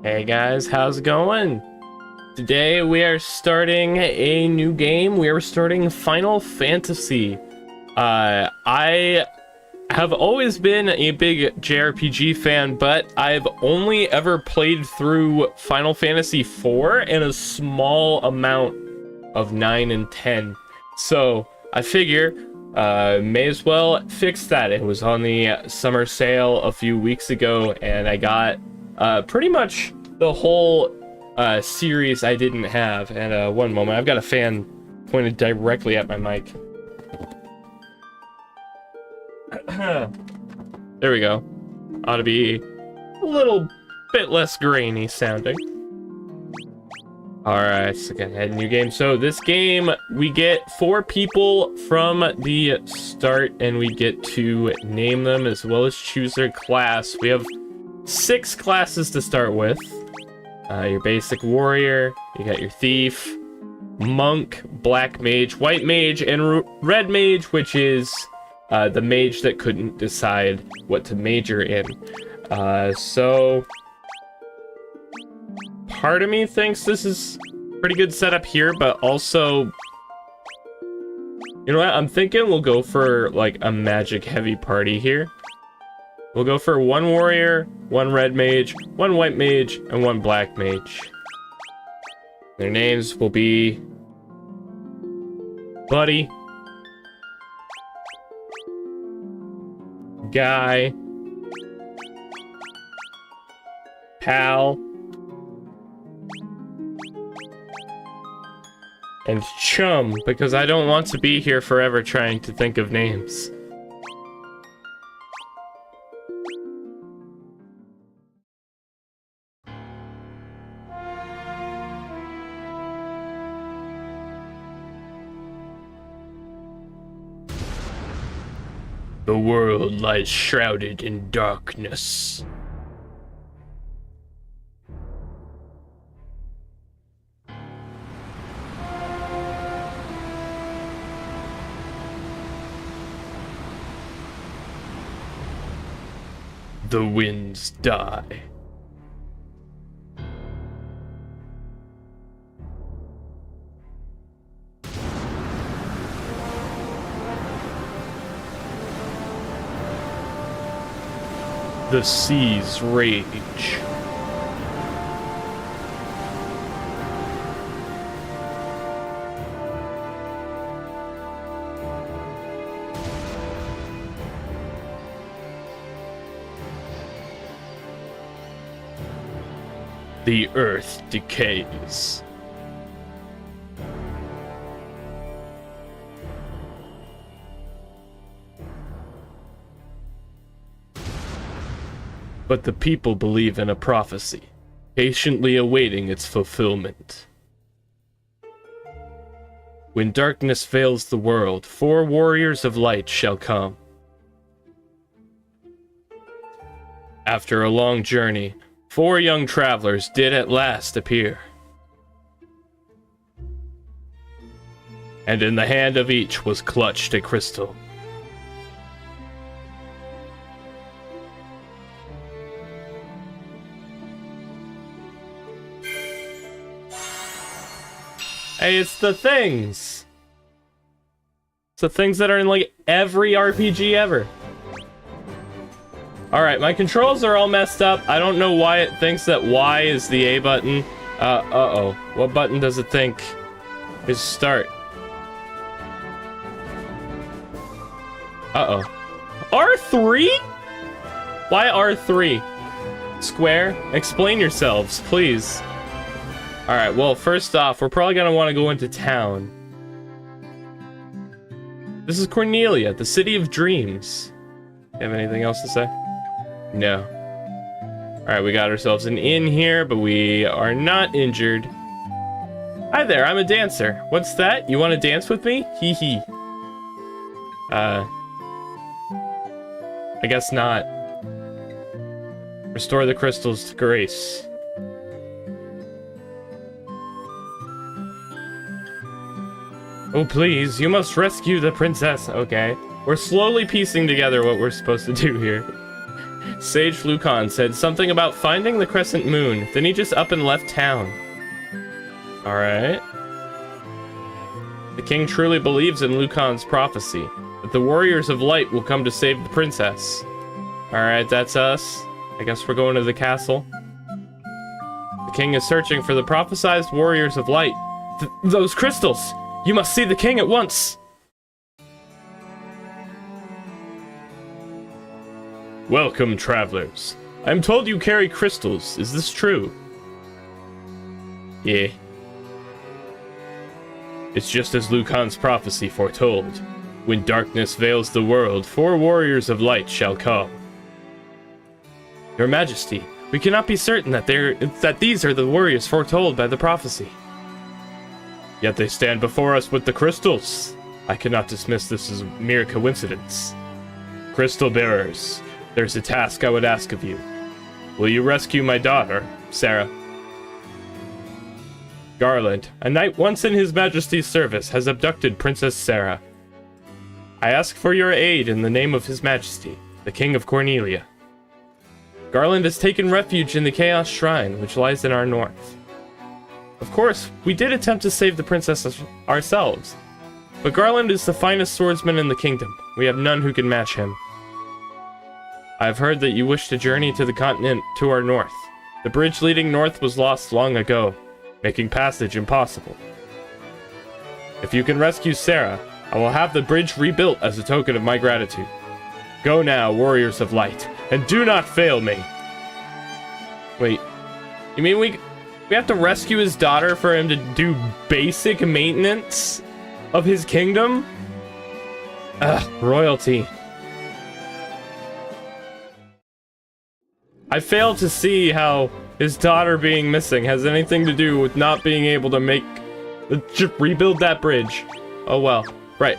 Hey guys, how's it going? Today we are starting a new game. We are starting Final Fantasy. I have always been a big JRPG fan, but I've only ever played through Final Fantasy IV and a small amount of 9 and 10. So I figure may as well fix that. It was on the summer sale a few weeks ago, and I got pretty much the whole series I didn't have. And one moment, I've got a fan pointed directly at my mic. There we go. Ought to be a little bit less grainy sounding. Alright, so again, head new game. So this game, we get 4 people from the start, and we get to name them as well as choose their class. We have 6 classes to start with. Your basic warrior, you got your thief, monk, black mage, white mage, and red mage, which is the mage that couldn't decide what to major in. So part of me thinks this is pretty good setup here, but also, you know what? I'm thinking we'll go for like a magic heavy party here. We'll go for 1 warrior, 1 red mage, 1 white mage, and 1 black mage. Their names will be Buddy, Guy, Pal, and Chum, because I don't want to be here forever trying to think of names. The world lies shrouded in darkness. The winds die. The seas rage. The earth decays. But the people believe in a prophecy, patiently awaiting its fulfillment. When darkness veils the world, 4 warriors of light shall come. After a long journey, 4 young travelers did at last appear. And in the hand of each was clutched a crystal. Hey, it's the things! It's the things that are in, like, every RPG ever. Alright, my controls are all messed up. I don't know why it thinks that Y is the A button. Uh-oh. What button does it think is start? Uh-oh. R3? Why R3? Square, explain yourselves, please. Alright, well, first off, we're probably gonna want to go into town. This is Cornelia, the city of dreams. You have anything else to say? No. Alright, we got ourselves an inn here, but we are not injured. Hi there, I'm a dancer. What's that? You want to dance with me? Hee hee. I guess not. Restore the crystals to Grace. Oh, please, you must rescue the princess. Okay. We're slowly piecing together what we're supposed to do here. Sage Lucan said something about finding the crescent moon, then he just up and left town. Alright. The king truly believes in Lucan's prophecy, that the warriors of light will come to save the princess. Alright, that's us. I guess we're going to the castle. The king is searching for the prophesized warriors of light. Those crystals! You must see the king at once! Welcome, travelers. I'm told you carry crystals. Is this true? Yeah. It's just as Lucan's prophecy foretold. When darkness veils the world, 4 warriors of light shall come. Your Majesty, we cannot be certain that these are the warriors foretold by the prophecy. Yet they stand before us with the crystals. I cannot dismiss this as mere coincidence. Crystal bearers, there's a task I would ask of you. Will you rescue my daughter, Sarah? Garland, a knight once in His Majesty's service, has abducted Princess Sarah. I ask for your aid in the name of His Majesty, the King of Cornelia. Garland has taken refuge in the Chaos Shrine, which lies in our north. Of course, we did attempt to save the princess ourselves, but Garland is the finest swordsman in the kingdom. We have none who can match him. I have heard that you wish to journey to the continent to our north. The bridge leading north was lost long ago, making passage impossible. If you can rescue Sarah, I will have the bridge rebuilt as a token of my gratitude. Go now, warriors of light, and do not fail me. Wait, you mean we have to rescue his daughter for him to do basic maintenance of his kingdom? Ugh, royalty. I fail to see how his daughter being missing has anything to do with not being able to rebuild that bridge. Oh well. Right.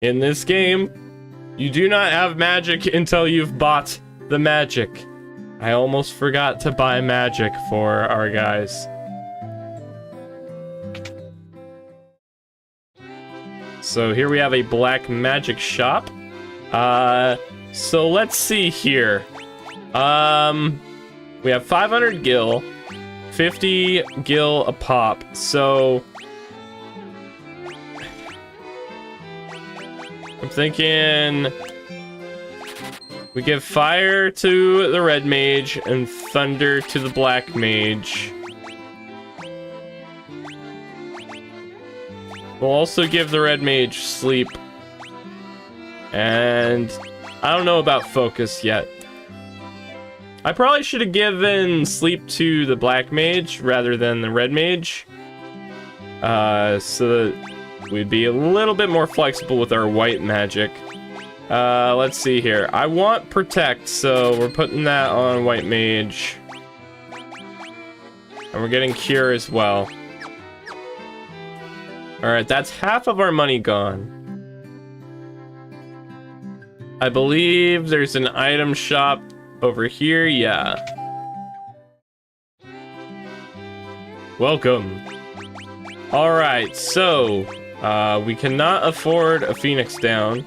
In this game, you do not have magic until you've bought the magic. I almost forgot to buy magic for our guys. So here we have a black magic shop. So let's see here. We have 500 gil, 50 gil a pop. So I'm thinking we give fire to the red mage and thunder to the black mage. We'll also give the red mage sleep. And I don't know about focus yet. I probably should have given sleep to the black mage rather than the red mage. So that we'd be a little bit more flexible with our white magic. Let's see here. I want protect, so we're putting that on white mage. And we're getting cure as well. Alright, that's half of our money gone. I believe there's an item shop over here, yeah. Welcome. Alright, so, we cannot afford a Phoenix down,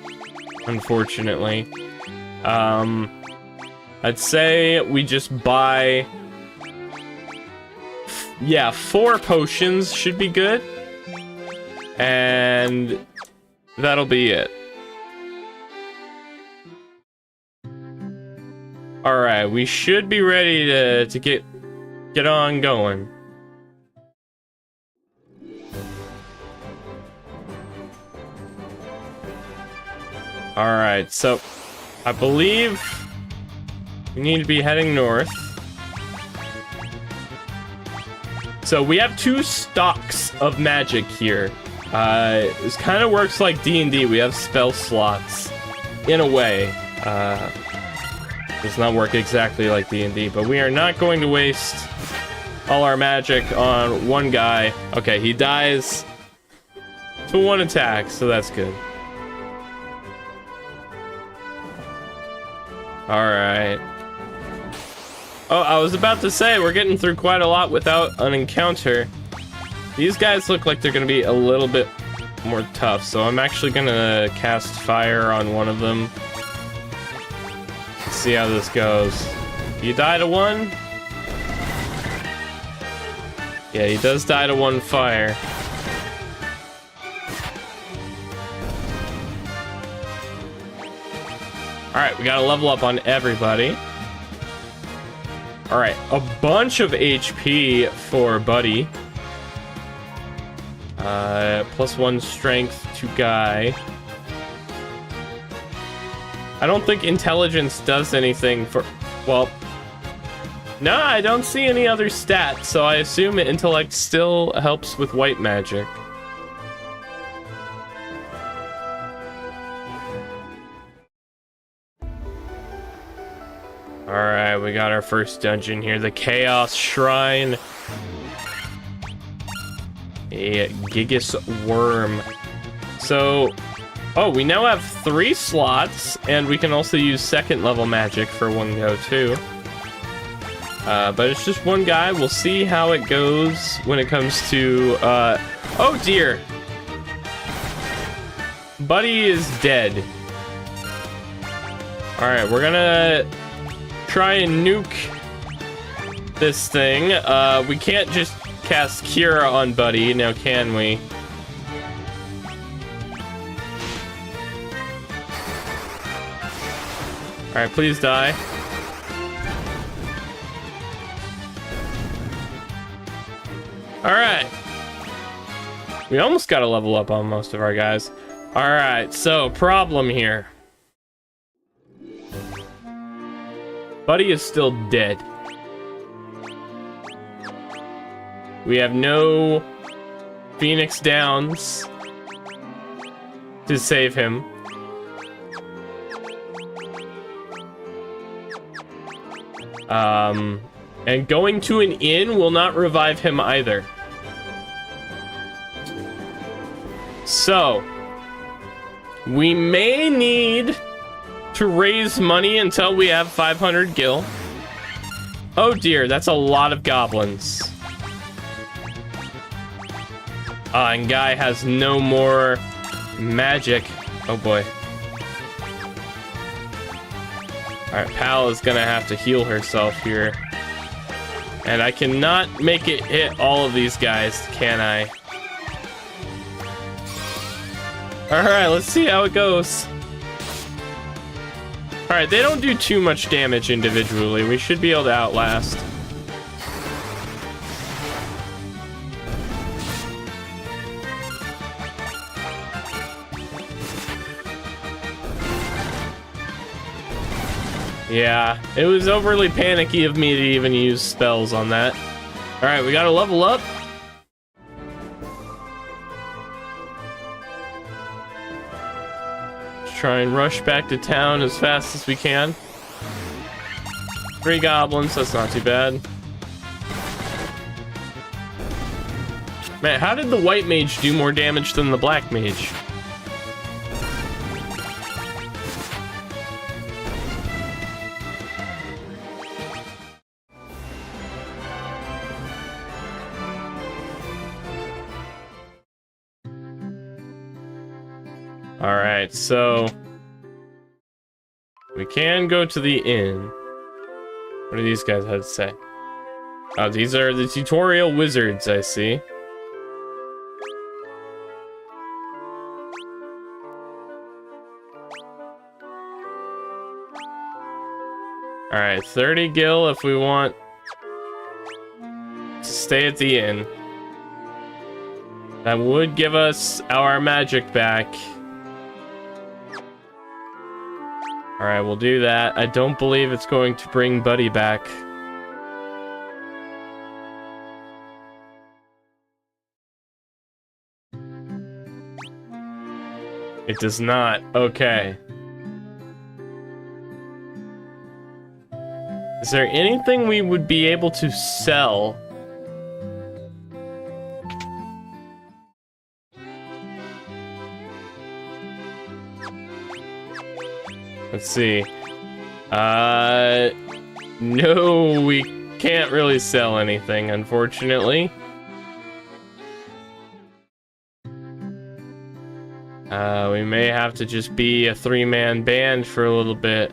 unfortunately. I'd say we just buy... yeah, 4 potions should be good. And that'll be it. Alright, we should be ready to get on going. Alright, so I believe we need to be heading north. So we have 2 stocks of magic here. This kind of works like D&D. We have spell slots, in a way. Does not work exactly like D&D, but we are not going to waste all our magic on one guy. Okay, he dies to 1 attack, so that's good. Alright. Oh, I was about to say, we're getting through quite a lot without an encounter. These guys look like they're going to be a little bit more tough, so I'm actually going to cast fire on one of them. see how this goes. You die to one? Yeah, he does die to one fire. Alright, we gotta level up on everybody. Alright, a bunch of HP for Buddy. +1 strength to Guy. I don't think intelligence does anything for... Well... No, I don't see any other stats, so I assume intellect still helps with white magic. Alright, we got our first dungeon here, the Chaos Shrine. A Gigas Worm. So, oh, we now have 3 slots, and we can also use second level magic for one go too. But it's just one guy. We'll see how it goes when it comes to, oh dear. Buddy is dead. Alright, we're gonna try and nuke this thing. We can't just cast Cure on Buddy, now can we? Alright, please die. Alright. We almost got to level up on most of our guys. Alright, so problem here. Buddy is still dead. We have no Phoenix Downs to save him. And going to an inn will not revive him either. So, we may need to raise money until we have 500 gil. Oh dear, that's a lot of goblins. And Guy has no more magic. Oh boy. Alright, Pal is gonna have to heal herself here. And I cannot make it hit all of these guys, can I? Alright, let's see how it goes. Alright, they don't do too much damage individually. We should be able to outlast. Yeah, it was overly panicky of me to even use spells on that. Alright, we gotta level up. Let's try and rush back to town as fast as we can. 3 goblins, that's not too bad. Man, how did the white mage do more damage than the black mage? Alright, so we can go to the inn. What do these guys have to say? Oh, these are the tutorial wizards, I see. Alright, 30 gil if we want to stay at the inn. That would give us our magic back. Alright, we'll do that. I don't believe it's going to bring Buddy back. It does not. Okay. Is there anything we would be able to sell? Let's see. No, we can't really sell anything, unfortunately. We may have to just be a 3-man band for a little bit.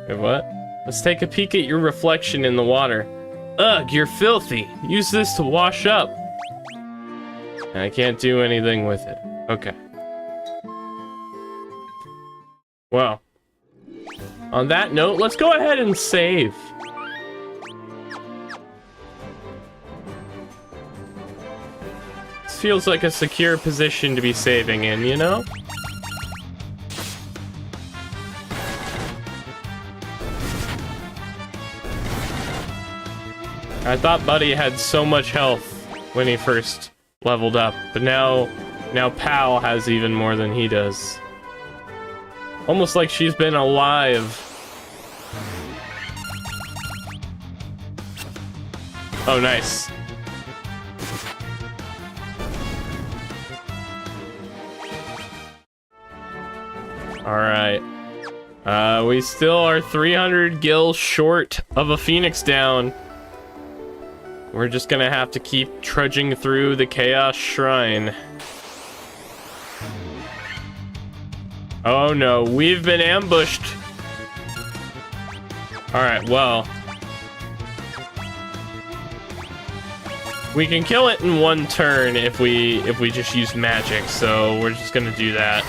Wait, what? Let's take a peek at your reflection in the water. Ugh, you're filthy. Use this to wash up. And I can't do anything with it. Okay. Well. On that note, let's go ahead and save. This feels like a secure position to be saving in, you know? I thought Buddy had so much health when he first leveled up, but now Pal has even more than he does. Almost like she's been alive. Oh, nice. Alright. We still are 300 gil short of a Phoenix down. We're just gonna have to keep trudging through the Chaos Shrine. Oh no, we've been ambushed. Alright, well. We can kill it in one turn if we just use magic, so we're just gonna do that.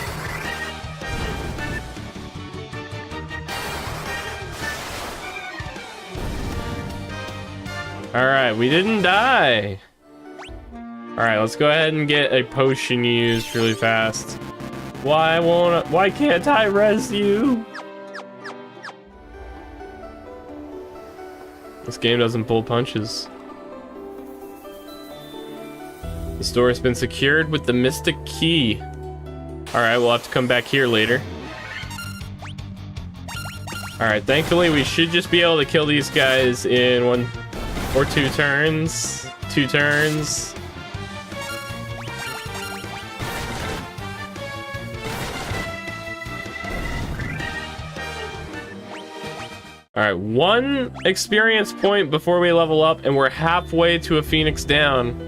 Alright, we didn't die. Alright, let's go ahead and get a potion used really fast. Why can't I res you? This game doesn't pull punches. The store has been secured with the mystic key. Alright, we'll have to come back here later. Alright, thankfully we should just be able to kill these guys in 1 or 2 turns. 2 turns. Alright, 1 experience point before we level up, and we're halfway to a Phoenix down.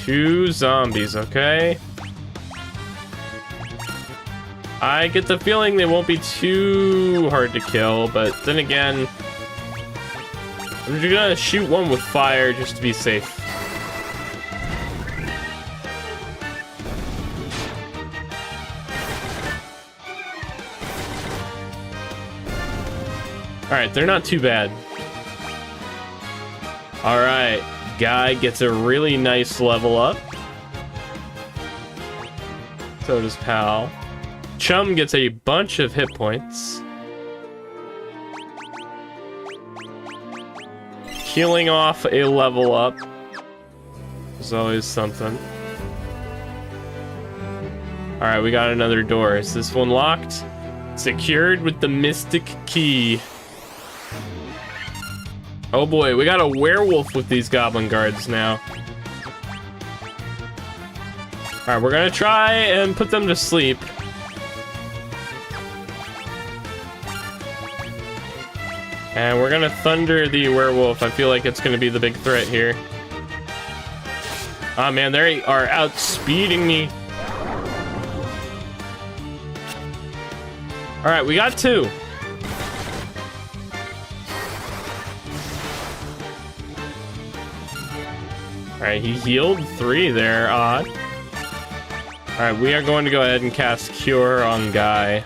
Two zombies, okay? I get the feeling they won't be too hard to kill, but then again, I'm just gonna shoot one with fire just to be safe. Alright, they're not too bad. Alright, guy gets a really nice level up. So does Pal. Chum gets a bunch of hit points. Healing off a level up is always something. Alright, we got another door. Is this one locked? Secured with the mystic key. Oh boy, we got a werewolf with these goblin guards now. Alright, we're gonna try and put them to sleep. And we're gonna thunder the werewolf. I feel like it's gonna be the big threat here. Oh man, they are outspeeding me. Alright, we got 2. Alright, he healed 3 there, odd. Alright, we are going to go ahead and cast Cure on Guy.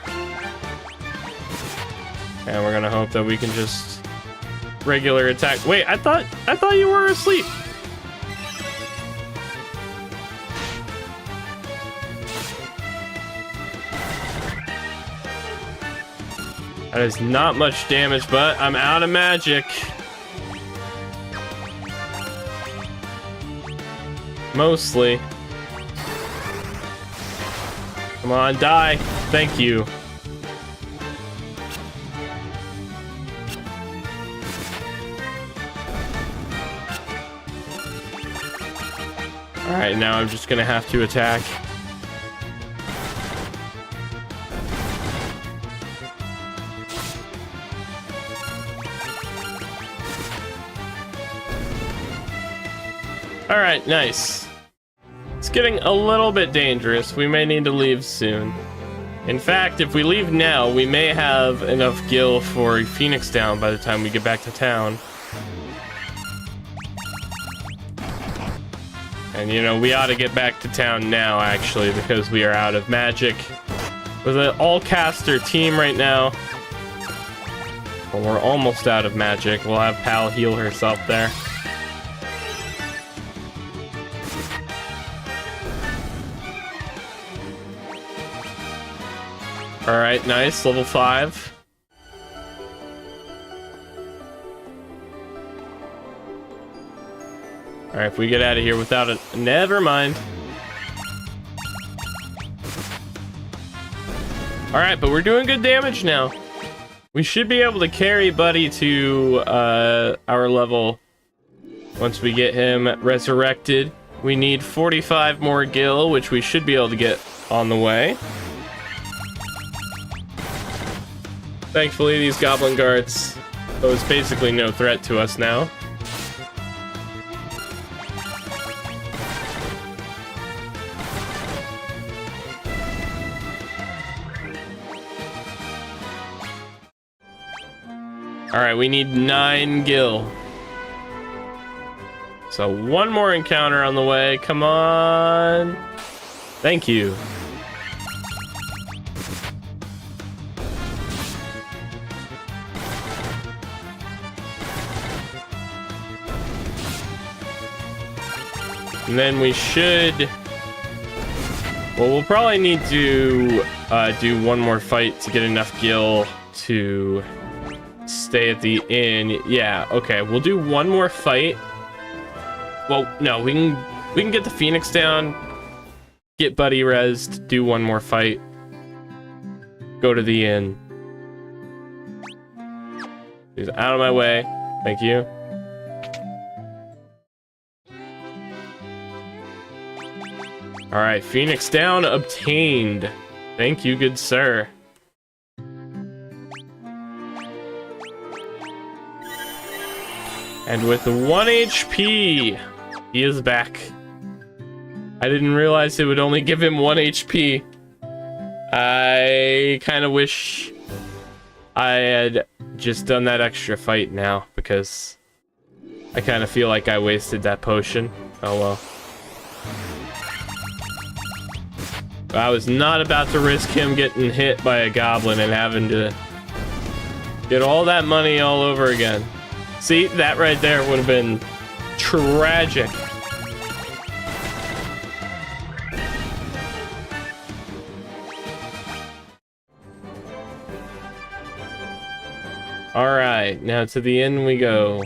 And we're gonna hope that we can just regular attack. Wait, I thought you were asleep. That is not much damage, but I'm out of magic. Mostly. Come on, die. Thank you. Alright, now I'm just gonna have to attack. Alright, nice. This getting a little bit dangerous. We may need to leave soon. In fact, if we leave now, we may have enough gil for Phoenix Down by the time we get back to town. And you know, we ought to get back to town now, actually, because we are out of magic. With an all-caster team right now. Well, we're almost out of magic. We'll have Pal heal herself there. Alright, nice. Level 5. Alright, if we get out of here without it... Never mind. Alright, but we're doing good damage now. We should be able to carry Buddy to our level once we get him resurrected. We need 45 more gil, which we should be able to get on the way. Thankfully, these goblin guards pose basically no threat to us now. Alright, we need 9 gil. So one more encounter on the way. Come on. Thank you. And then we should... Well, we'll probably need to do one more fight to get enough gil to stay at the inn. Yeah, okay, we'll do one more fight. Well, no, we can get the Phoenix down, get Buddy rezzed, do one more fight, go to the inn. He's out of my way. Thank you. Alright, Phoenix down obtained. Thank you, good sir. And with 1 HP, he is back. I didn't realize it would only give him 1 HP. I kind of wish I had just done that extra fight now, because I kind of feel like I wasted that potion. Oh well. I was not about to risk him getting hit by a goblin and having to get all that money all over again. See, that right there would have been tragic. All right, now to the inn we go.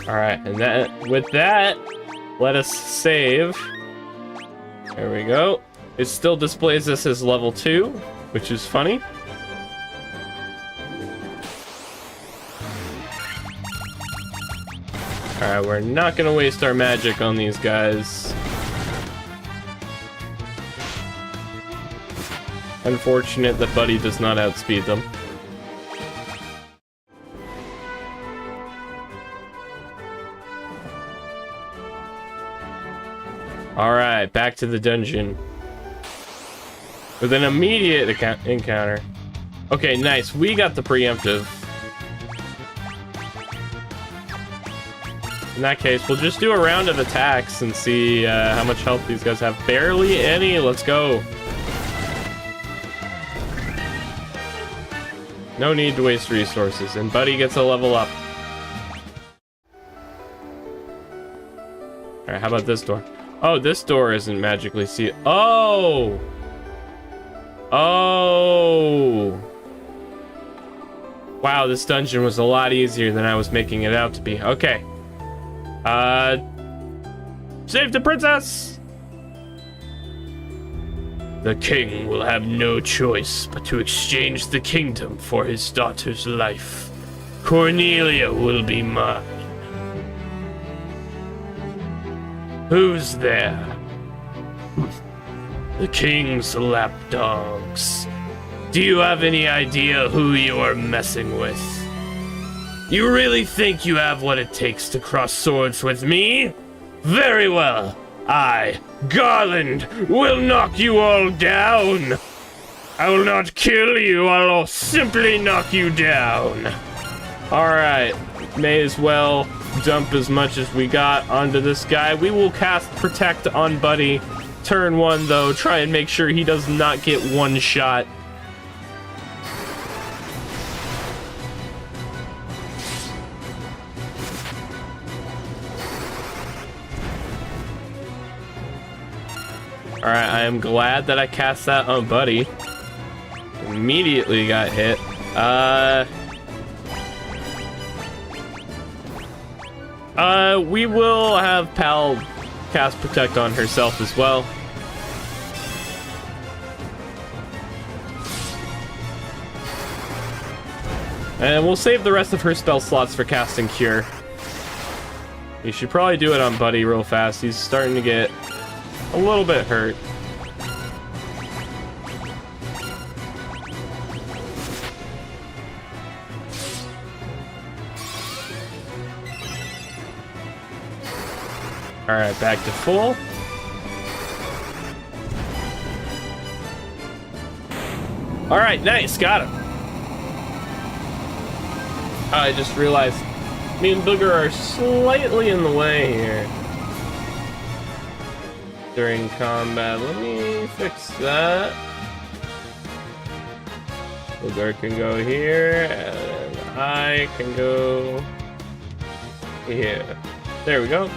Alright, and that with that, let us save. There we go. It still displays us as level 2, which is funny. Alright, we're not gonna waste our magic on these guys. Unfortunate that Buddy does not outspeed them. Alright, back to the dungeon. With an immediate encounter. Okay, nice. We got the preemptive. In that case, we'll just do a round of attacks and see how much health these guys have. Barely any. Let's go. No need to waste resources. And Buddy gets a level up. Alright, how about this door? Oh, this door isn't magically sealed. Oh! Oh! Wow, this dungeon was a lot easier than I was making it out to be. Okay. Save the princess! The king will have no choice but to exchange the kingdom for his daughter's life. Cornelia will be mine. Who's there? The king's lapdogs. Do you have any idea who you are messing with? You really think you have what it takes to cross swords with me? Very well. I, Garland, will knock you all down. I will not kill you, I'll simply knock you down. Alright, may as well dump as much as we got onto this guy. We will cast Protect on Buddy. Turn 1, though, try and make sure he does not get one shot. Alright, I am glad that I cast that on Buddy. Immediately got hit. We will have Pal cast Protect on herself as well. And we'll save the rest of her spell slots for casting Cure. You should probably do it on Buddy real fast. He's starting to get a little bit hurt. Alright, back to full. Alright, nice, got him. I just realized me and Booger are slightly in the way here during combat. Let me fix that. Booger can go here, and I can go here. There we go.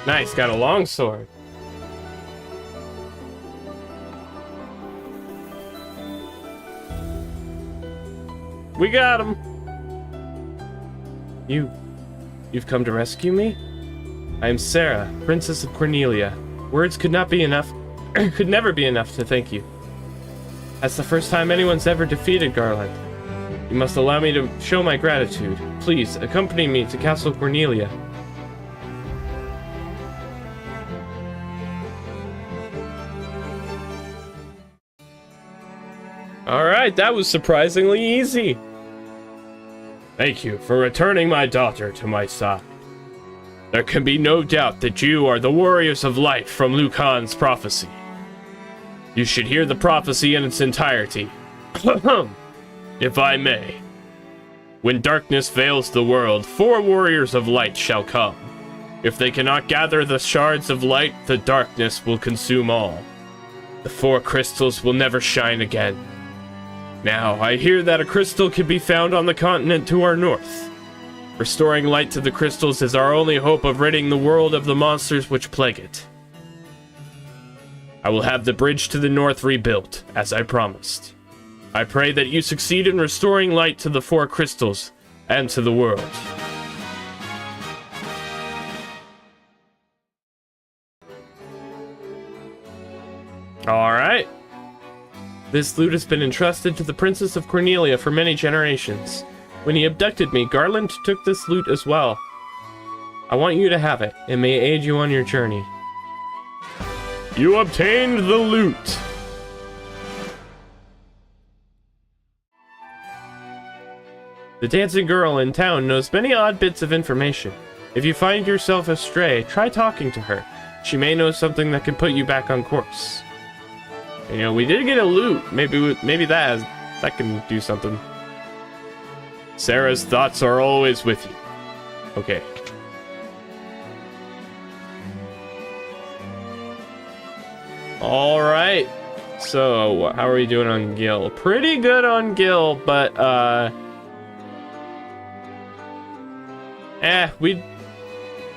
Nice, got a long sword. We got him. You've come to rescue me? I am Sarah, Princess of Cornelia. Words could not be enough, could never be enough to thank you. That's the first time anyone's ever defeated Garland. You must allow me to show my gratitude. Please, accompany me to Castle Cornelia. Alright, that was surprisingly easy. Thank you for returning my daughter to my side. There can be no doubt that you are the warriors of light from Lucan's prophecy. You should hear the prophecy in its entirety. If I may. When darkness veils the world, 4 warriors of light shall come. If they cannot gather the shards of light, the darkness will consume all. The 4 crystals will never shine again. Now, I hear that a crystal can be found on the continent to our north. Restoring light to the crystals is our only hope of ridding the world of the monsters which plague it. I will have the bridge to the north rebuilt, as I promised. I pray that you succeed in restoring light to the 4 crystals and to the world. Alright. This loot has been entrusted to the Princess of Cornelia for many generations. When he abducted me, Garland took this loot as well. I want you to have it. It may aid you on your journey. You obtained the loot! The dancing girl in town knows many odd bits of information. If you find yourself astray, try talking to her. She may know something that can put you back on course. You know, we did get a loot. Maybe that can do something. Sarah's thoughts are always with you. Okay. Alright. So, how are we doing on Gil? Pretty good on Gil, but,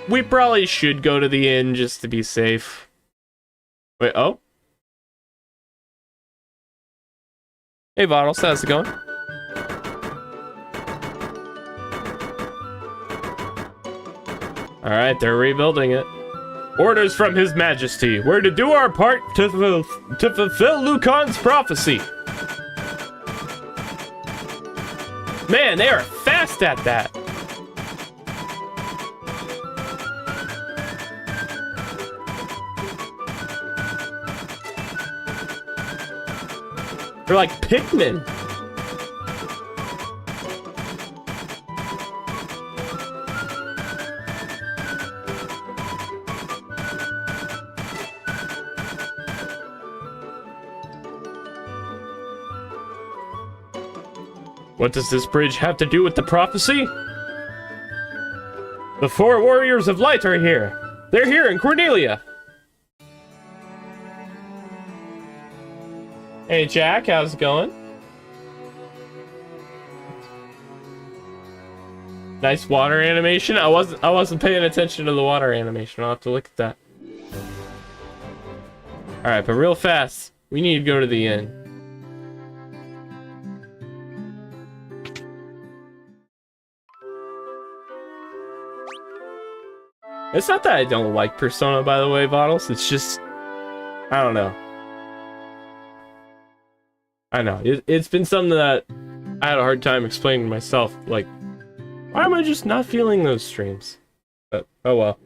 we probably should go to the inn just to be safe. Wait, oh? Hey, Bottles, how's it going? Alright, they're rebuilding it. Orders from His Majesty. We're to do our part to fulfill Lucan's prophecy. Man, they are fast at that. They're like Pikmin. What does this bridge have to do with the prophecy? The 4 warriors of light are here. They're here in Cornelia. Hey Jack, how's it going? Nice water animation. I wasn't paying attention to the water animation. I'll have to look at that. Alright, but real fast, we need to go to the inn. It's not that I don't like Persona, by the way, Bottles. It's just, I don't know. I know. It's been something that I had a hard time explaining to myself. Like, why am I just not feeling those streams? But, oh well.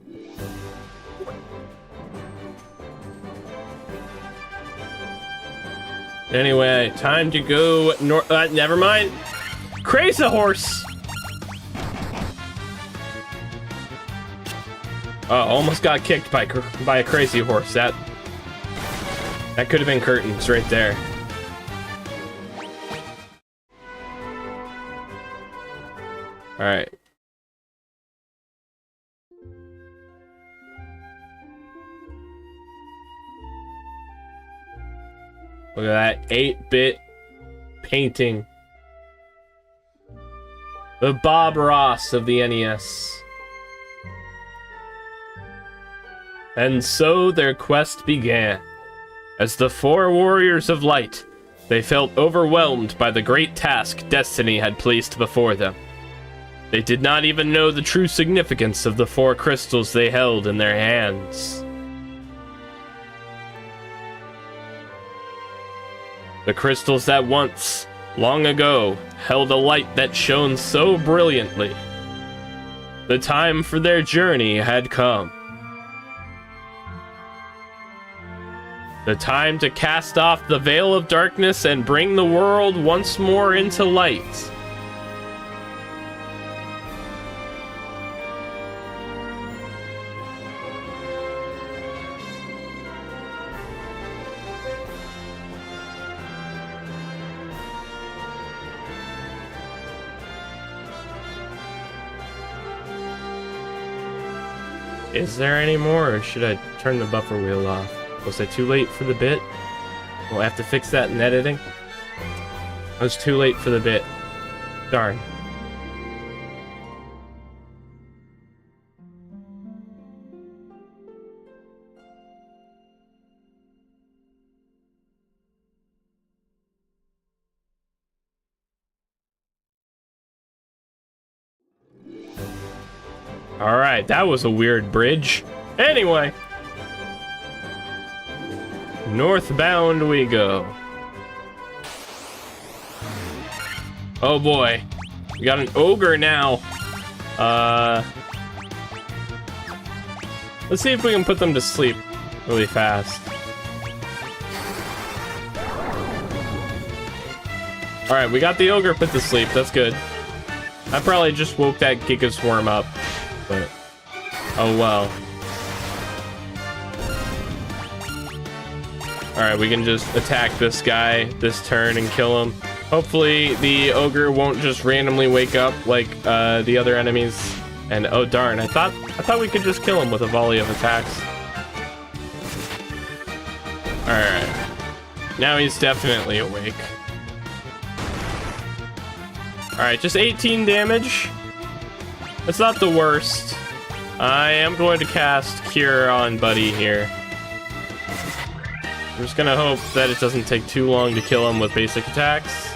Anyway, time to go north. Never mind. Crazy horse. Almost got kicked by a crazy horse. That could have been curtains right there. All right. Look at that 8-bit painting. The Bob Ross of the NES. And so their quest began. As the 4 warriors of light, they felt overwhelmed by the great task destiny had placed before them. They did not even know the true significance of the 4 crystals they held in their hands. The crystals that once, long ago, held a light that shone so brilliantly. The time for their journey had come. The time to cast off the veil of darkness and bring the world once more into light. Is there any more, or should I turn the buffer wheel off? Was I too late for the bit? We'll have to fix that in editing. I was too late for the bit. Darn. Alright, that was a weird bridge. Anyway. Northbound we go. Oh boy. We got an ogre now. Let's see if we can put them to sleep really fast. Alright, we got the ogre put to sleep. That's good. I probably just woke that Giga Swarm up. But, oh well. Alright, we can just attack this guy this turn and kill him. Hopefully the ogre won't just randomly wake up like the other enemies. And oh darn, I thought we could just kill him with a volley of attacks. Alright. Now he's definitely awake. Alright, just 18 damage. It's not the worst. I am going to cast Cure on Buddy here. I'm just gonna hope that it doesn't take too long to kill him with basic attacks.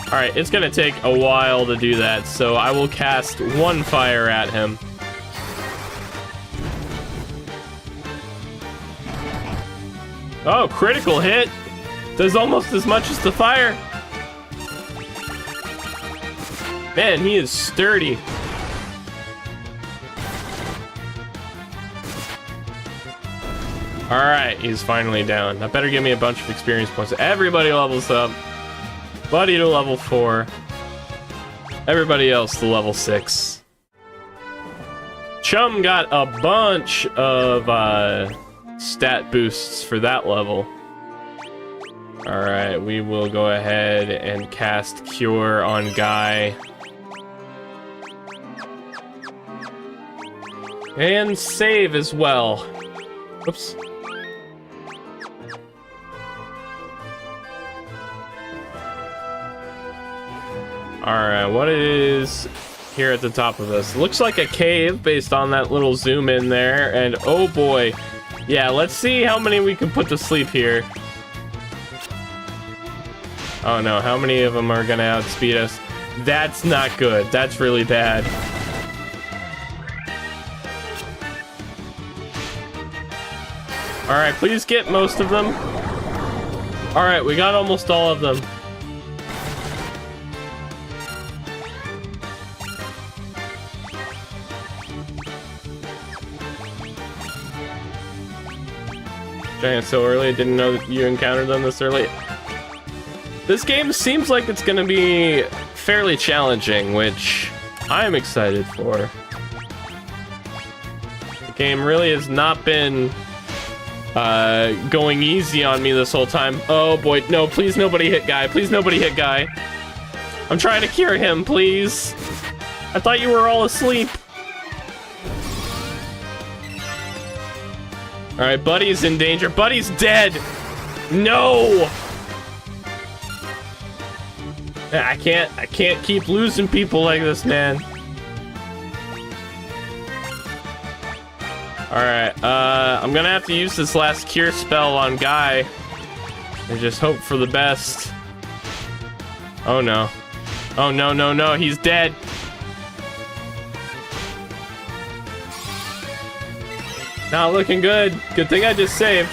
Alright, it's gonna take a while to do that, so I will cast one fire at him. Oh, critical hit! Does almost as much as the fire. Man, he is sturdy. Alright, he's finally down. That better give me a bunch of experience points. Everybody levels up. Buddy to level 4. Everybody else to level 6. Chum got a bunch of stat boosts for that level. Alright, we will go ahead and cast Cure on Guy. And save as well. Oops. Alright, what is here at the top of this? Looks like a cave based on that little zoom in there. And oh boy. Yeah, let's see how many we can put to sleep here. Oh no, how many of them are gonna outspeed us? That's not good. That's really bad. Alright, please get most of them. Alright, we got almost all of them. Giant so early, I didn't know that you encountered them this early. This game seems like it's gonna be fairly challenging, which I'm excited for. The game really has not been going easy on me this whole time. Oh boy, no, please nobody hit Guy. Please nobody hit Guy. I'm trying to cure him, please. I thought you were all asleep. Alright, Buddy's in danger. Buddy's dead! No! I can't keep losing people like this, man. Alright, I'm gonna have to use this last cure spell on Guy. And just hope for the best. Oh no. Oh no, no, no, he's dead. Not looking good. Good thing I just saved.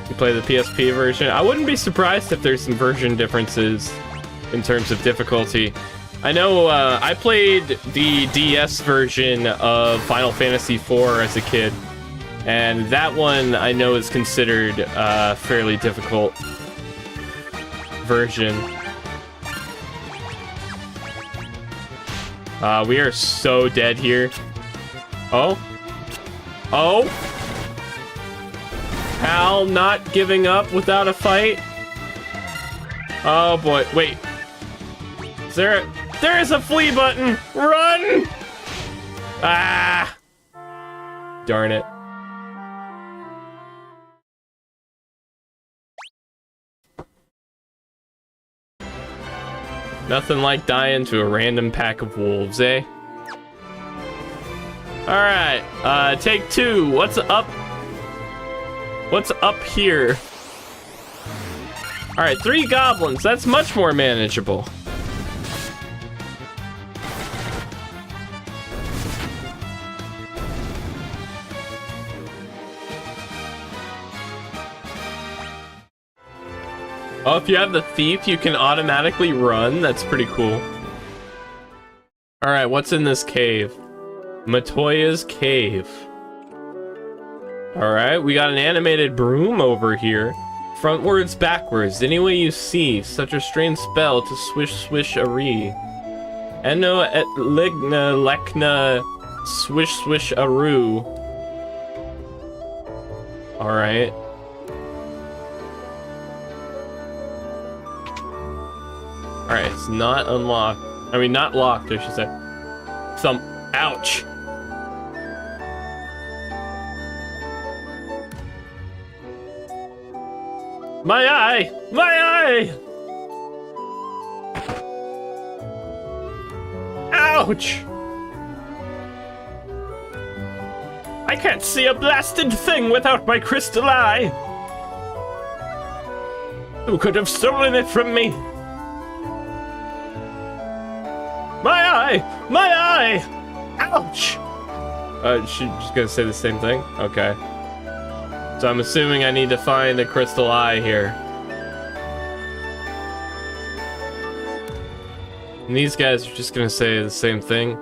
You play the PSP version. I wouldn't be surprised if there's some version differences in terms of difficulty. I know I played the DS version of Final Fantasy IV as a kid, and that one I know is considered a fairly difficult version. We are so dead here. Oh? Oh? Hal not giving up without a fight? Oh boy, wait. There is a flee button! Run! Ah! Darn it. Nothing like dying to a random pack of wolves, eh? Alright, take 2. What's up? What's up here? Alright, 3 goblins. That's much more manageable. Oh, if you have the thief, you can automatically run. That's pretty cool. Alright, what's in this cave? Matoya's cave. Alright, we got an animated broom over here. Frontwards, backwards, any way you see. Such a strange spell to swish swish a ree. Eno et ligna lekna swish swish a roo. Alright. Alright, it's not unlocked. I mean, not locked, I should say. Ouch! My eye! My eye! Ouch! I can't see a blasted thing without my crystal eye! Who could have stolen it from me? My eye! My eye! Ouch! She's just gonna say the same thing? Okay. So I'm assuming I need to find a crystal eye here. And these guys are just gonna say the same thing.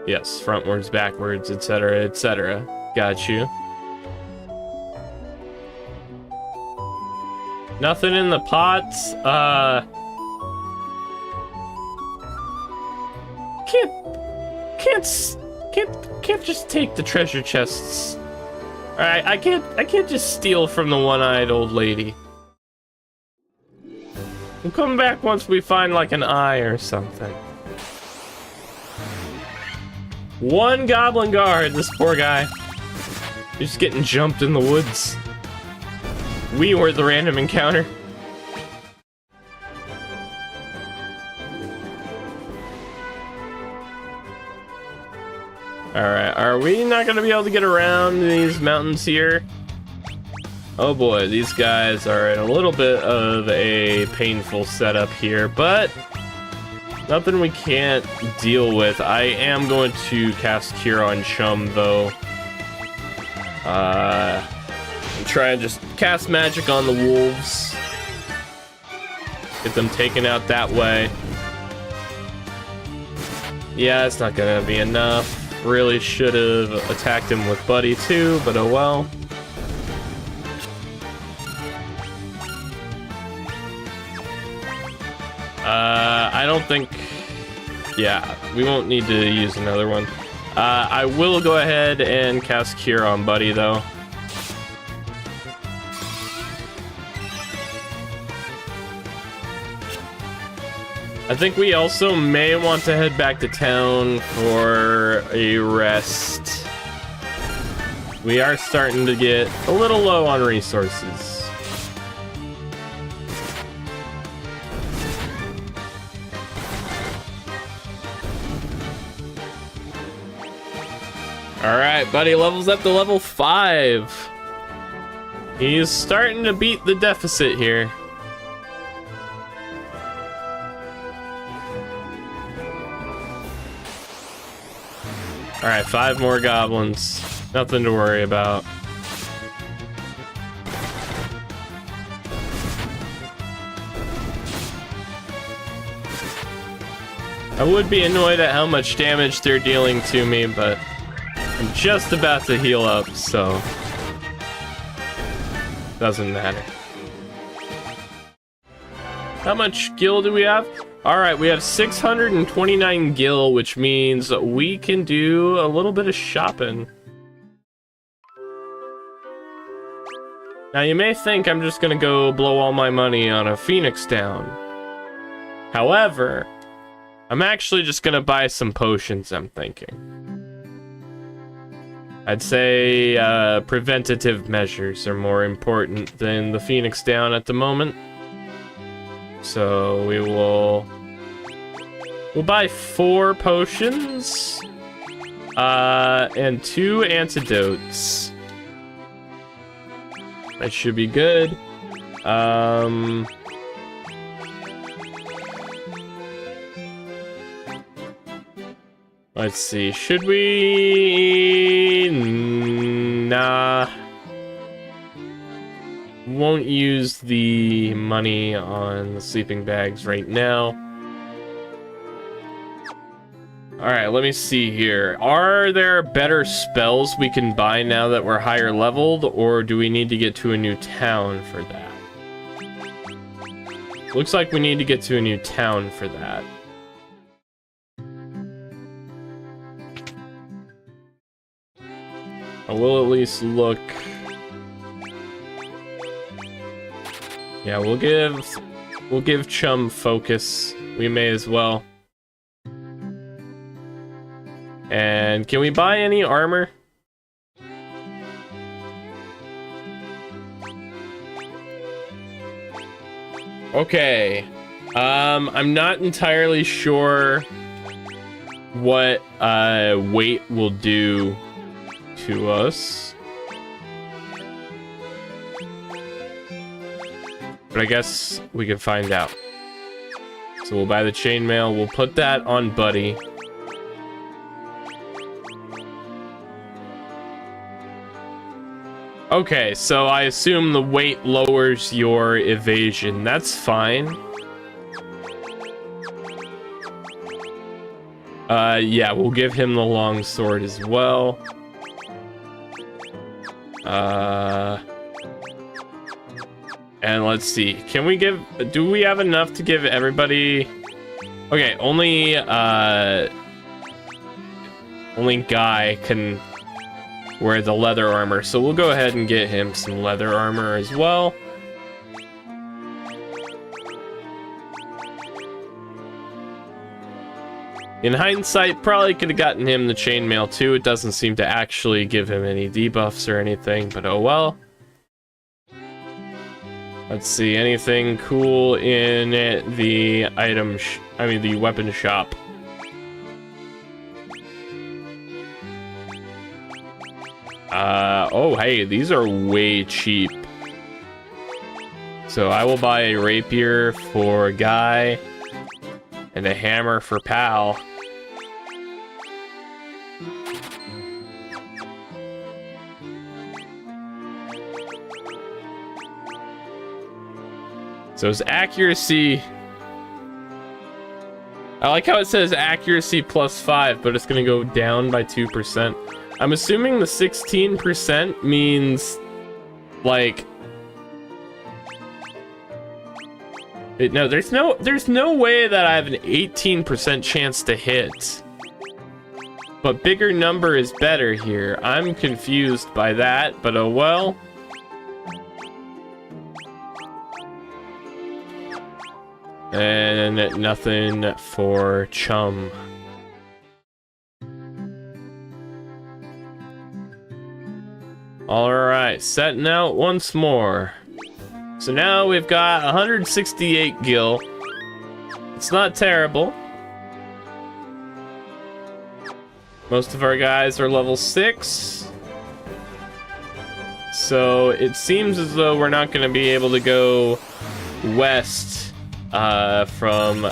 Yes, frontwards, backwards, etc., etc. Got you. Nothing in the pots. Can't just take the treasure chests. All right, I can't just steal from the one-eyed old lady. We'll come back once we find like an eye or something. One goblin guard, this poor guy. He's just getting jumped in the woods. We were the random encounter. Alright, are we not gonna be able to get around these mountains here? Oh boy, these guys are in a little bit of a painful setup here, but nothing we can't deal with. I am going to cast Cure on Chum, though. And try and just cast magic on the wolves. Get them taken out that way. Yeah, it's not gonna be enough. Really should have attacked him with Buddy too, but oh well. I don't think... Yeah, we won't need to use another one. I will go ahead and cast Cure on Buddy, though. I think we also may want to head back to town for a rest. We are starting to get a little low on resources. Alright, Buddy levels up to level 5. He's starting to beat the deficit here. Alright, 5 more goblins. Nothing to worry about. I would be annoyed at how much damage they're dealing to me, but I'm just about to heal up, so doesn't matter. How much gil do we have? Alright, we have 629 gil, which means we can do a little bit of shopping. Now you may think I'm just gonna go blow all my money on a Phoenix down. However, I'm actually just gonna buy some potions, I'm thinking. I'd say preventative measures are more important than the Phoenix down at the moment. So we'll buy 4 potions and 2 antidotes. That should be good. Let's see, should we... Nah. Won't use the money on the sleeping bags right now. Alright, let me see here. Are there better spells we can buy now that we're higher leveled, or do we need to get to a new town for that? Looks like we need to get to a new town for that. I will at least look. Yeah, we'll give Chum focus. We may as well. And can we buy any armor? Okay. I'm not entirely sure what weight will do to us. But I guess we can find out. So we'll buy the chainmail. We'll put that on Buddy. Okay, so I assume the weight lowers your evasion. That's fine. Yeah, we'll give him the long sword as well. And let's see. Can we give... Do we have enough to give everybody... Okay, only Guy can wear the leather armor, so we'll go ahead and get him some leather armor as well. In hindsight, probably could have gotten him the chainmail too. It doesn't seem to actually give him any debuffs or anything, but oh well. Let's see, anything cool in the the weapon shop. Oh hey, these are way cheap. So I will buy a rapier for Guy and a hammer for Pal. So his accuracy... I like how it says accuracy +5, but it's going to go down by 2%. I'm assuming the 16% means, like... No, there's no way that I have an 18% chance to hit. But bigger number is better here. I'm confused by that, but oh well. And nothing for Chum. Alright, setting out once more. So now we've got 168 gil. It's not terrible. Most of our guys are level 6. So it seems as though we're not going to be able to go west from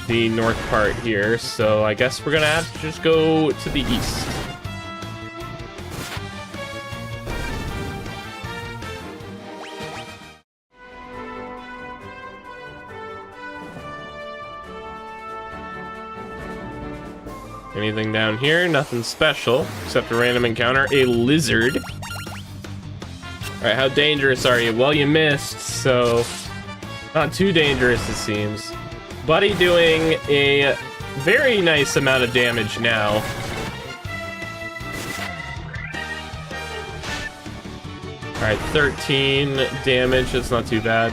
the north part here, so I guess we're gonna have to just go to the east. Anything down here? Nothing special, except a random encounter, a lizard. Alright, how dangerous are you? Well, you missed, so... Not too dangerous, it seems. Buddy doing a very nice amount of damage now. Alright, 13 damage, that's not too bad.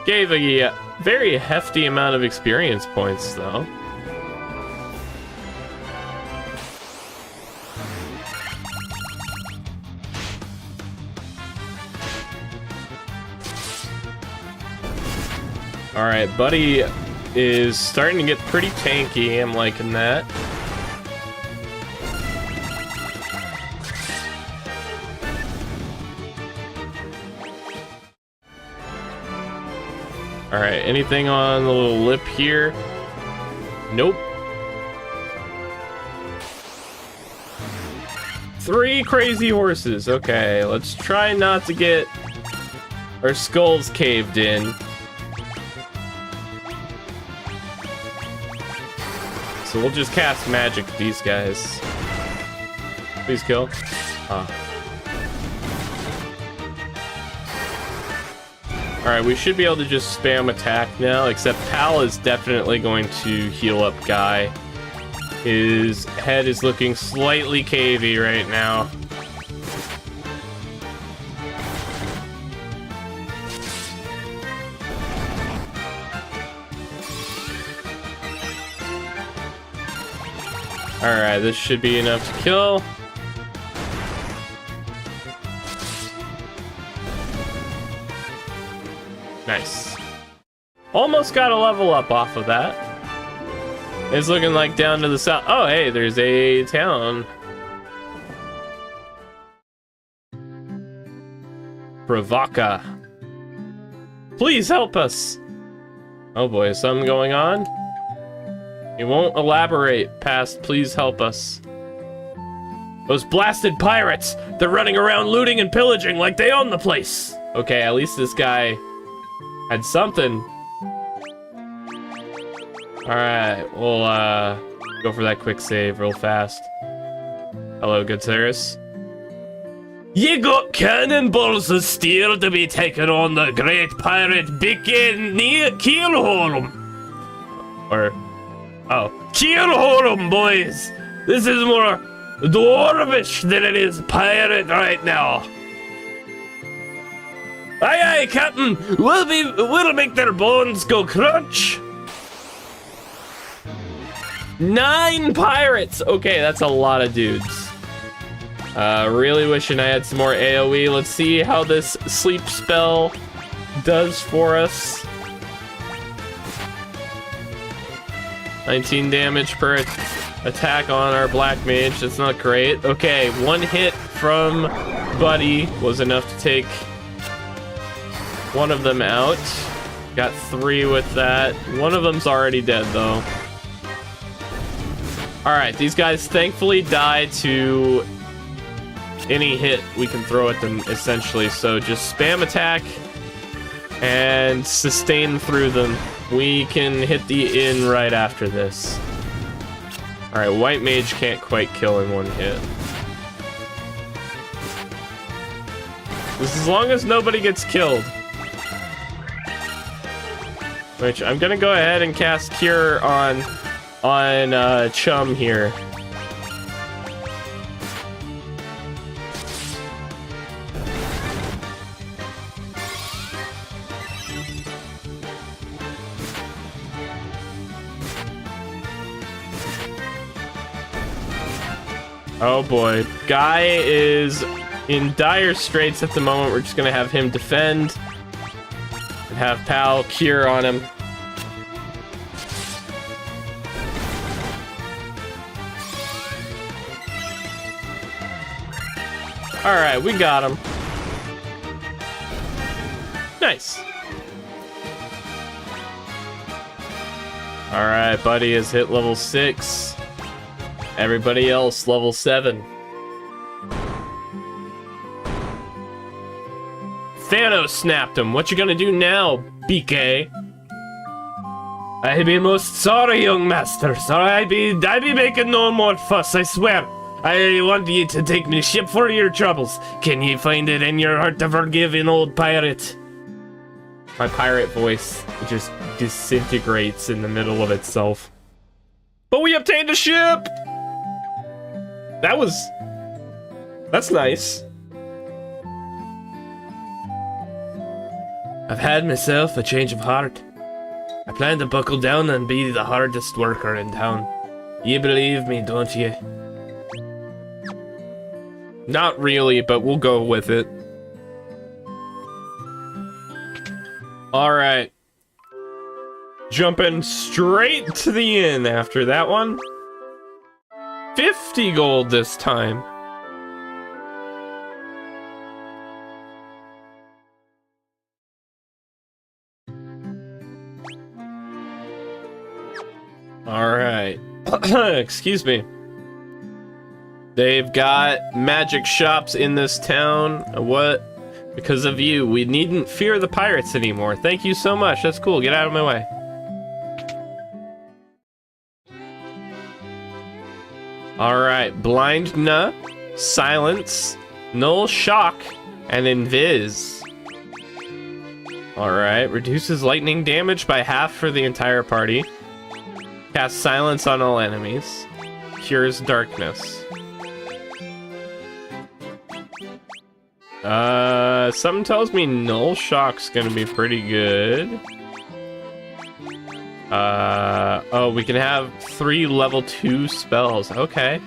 Gave a very hefty amount of experience points, though. Alright, Buddy is starting to get pretty tanky. I'm liking that. Alright, anything on the little lip here? Nope. 3 crazy horses. Okay, let's try not to get our skulls caved in. So we'll just cast magic at these guys. Please kill. Alright, we should be able to just spam attack now, except Pal is definitely going to heal up Guy. His head is looking slightly cavey right now. Alright, this should be enough to kill. Nice. Almost got a level up off of that. It's looking like down to the south. Oh, hey, there's a town. Pravaka. Please help us. Oh boy, is something going on? It won't elaborate past please help us. Those blasted pirates! They're running around looting and pillaging like they own the place! Okay, at least this guy had something. Alright, we'll go for that quick save real fast. Hello, good sirs. Ye got cannonballs of steel to be taken on the great pirate Keelholm. Or, oh, Keelholm, boys! This is more dwarvish than it is pirate right now. Aye, aye, Captain. We'll make their bones go crunch. 9 pirates. Okay, that's a lot of dudes. Really wishing I had some more AoE. Let's see how this sleep spell does for us. 19 damage per attack on our black mage. That's not great. Okay, 1 hit from Buddy was enough to take one of them out. Got 3 with that. One of them's already dead though. Alright, these guys thankfully die to any hit we can throw at them, essentially. So just spam attack and sustain through them. We can hit the inn right after this. Alright, white mage can't quite kill in 1 hit. This is as long as nobody gets killed. Which, I'm gonna go ahead and cast Cure on Chum here. Oh boy, Guy is in dire straits at the moment. We're just gonna have him defend and have Pal Cure on him. Alright, we got him. Nice. Alright, Buddy has hit level 6. Everybody else, level 7. Thanos snapped him. What you gonna do now, BK? I be most sorry, young master. Sorry, I be making no more fuss, I swear. I want ye to take me ship for your troubles. Can ye find it in your heart to forgive an old pirate? My pirate voice just disintegrates in the middle of itself. But we obtained a ship! That's nice. I've had myself a change of heart. I plan to buckle down and be the hardest worker in town. You believe me, don't you? Not really, but we'll go with it. Alright. Jumping straight to the inn after that one. 50 gold this time. Alright. Excuse me. They've got magic shops in this town. What? Because of you, we needn't fear the pirates anymore. Thank you so much. That's cool. Get out of my way. Alright. Blind Nuh, Silence, Null Shock, and Invis. Alright. Reduces lightning damage by half for the entire party. Cast Silence on all enemies. Cures darkness. Something tells me Null Shock's gonna be pretty good. Oh, we can have 3 level 2 spells. Okay.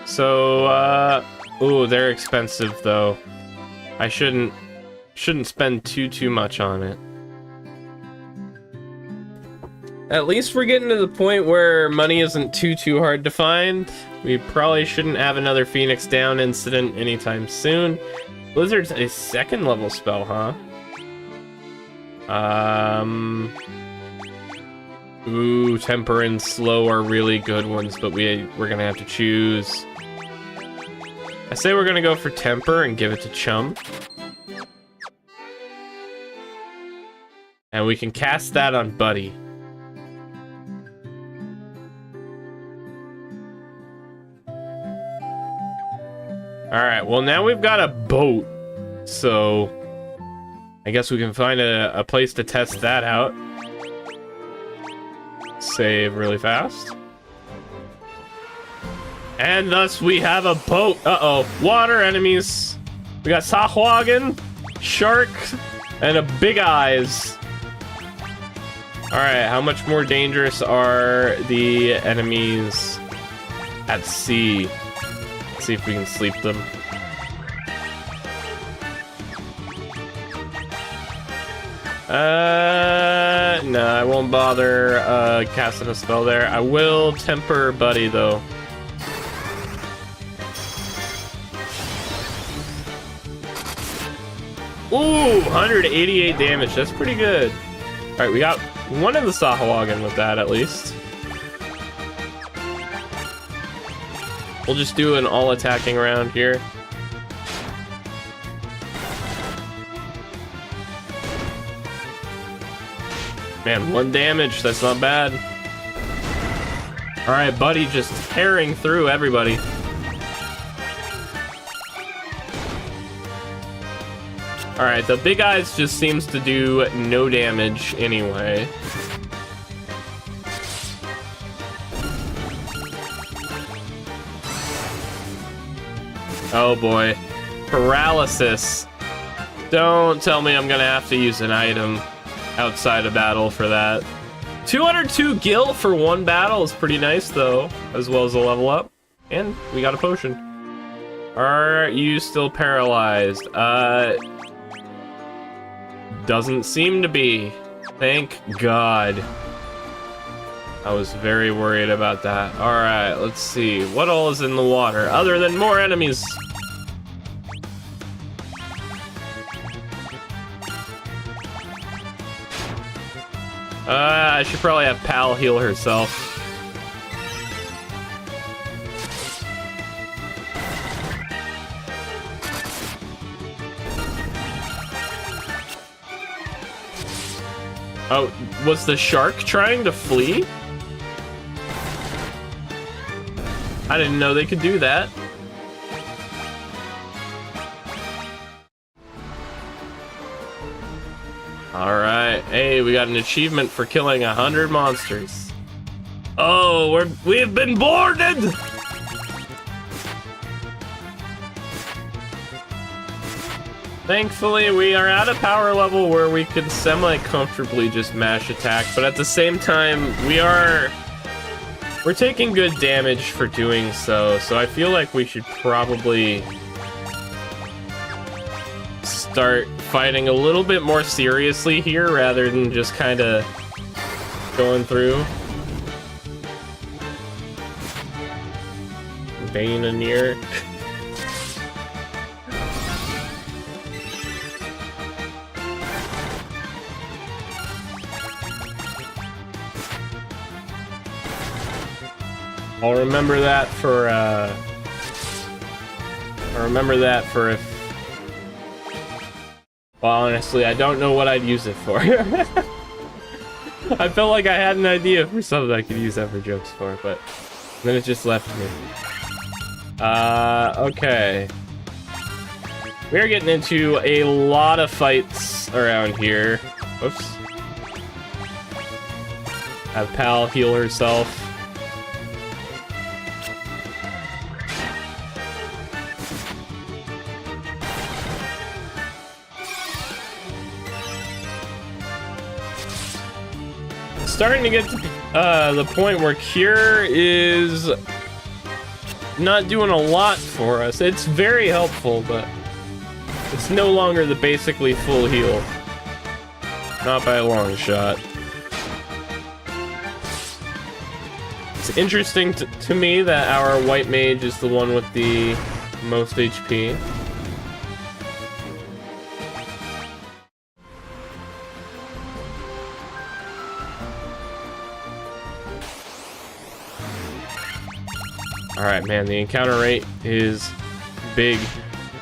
So, ooh, they're expensive though. I shouldn't spend too much on it. At least we're getting to the point where money isn't too hard to find. We probably shouldn't have another Phoenix Down incident anytime soon. Blizzard's a 2nd level spell, huh? Ooh, Temper and Slow are really good ones, but we're gonna have to choose. I say we're gonna go for temper and give it to Chum. And we can cast that on Buddy. Alright, well now we've got a boat. So I guess we can find a place to test that out. Save really fast. And thus we have a boat. Uh-oh. Water enemies. We got Sahwagon, Shark, and a Big Eyes. Alright, how much more dangerous are the enemies at sea? Let's see if we can sleep them. No, I won't bother casting a spell there. I will temper Buddy though. Ooh, 188 damage. That's pretty good. All right, we got one of the Sahwagon with that at least. We'll just do an all-attacking round here. Man, 1 damage. That's not bad. All right, Buddy just tearing through everybody. Alright, the Big Eyes just seems to do no damage anyway. Oh boy. Paralysis. Don't tell me I'm gonna have to use an item outside of battle for that. 202 gil for 1 battle is pretty nice though, as well as a level up. And we got a potion. Are you still paralyzed? Doesn't seem to be. Thank God. I was very worried about that. Alright, let's see. What all is in the water other than more enemies? I should probably have Pal heal herself. Oh, was the shark trying to flee? I didn't know they could do that. Alright, hey, we got an achievement for killing 100 monsters. Oh, we've been boarded! Thankfully, we are at a power level where we can semi-comfortably just mash attack, but at the same time, we're taking good damage for doing so, so I feel like we should probably start fighting a little bit more seriously here rather than just kind of going through. Bane in here. I'll remember that for if... Well, honestly, I don't know what I'd use it for. I felt like I had an idea for something I could use that for jokes for, but then it just left me. Okay. We're getting into a lot of fights around here. Whoops. Have Pal heal herself. Starting to get to the point where Cure is not doing a lot for us. It's very helpful, but it's no longer the basically full heal. Not by a long shot. It's interesting to me that our white mage is the one with the most HP. Alright, man, the encounter rate is big.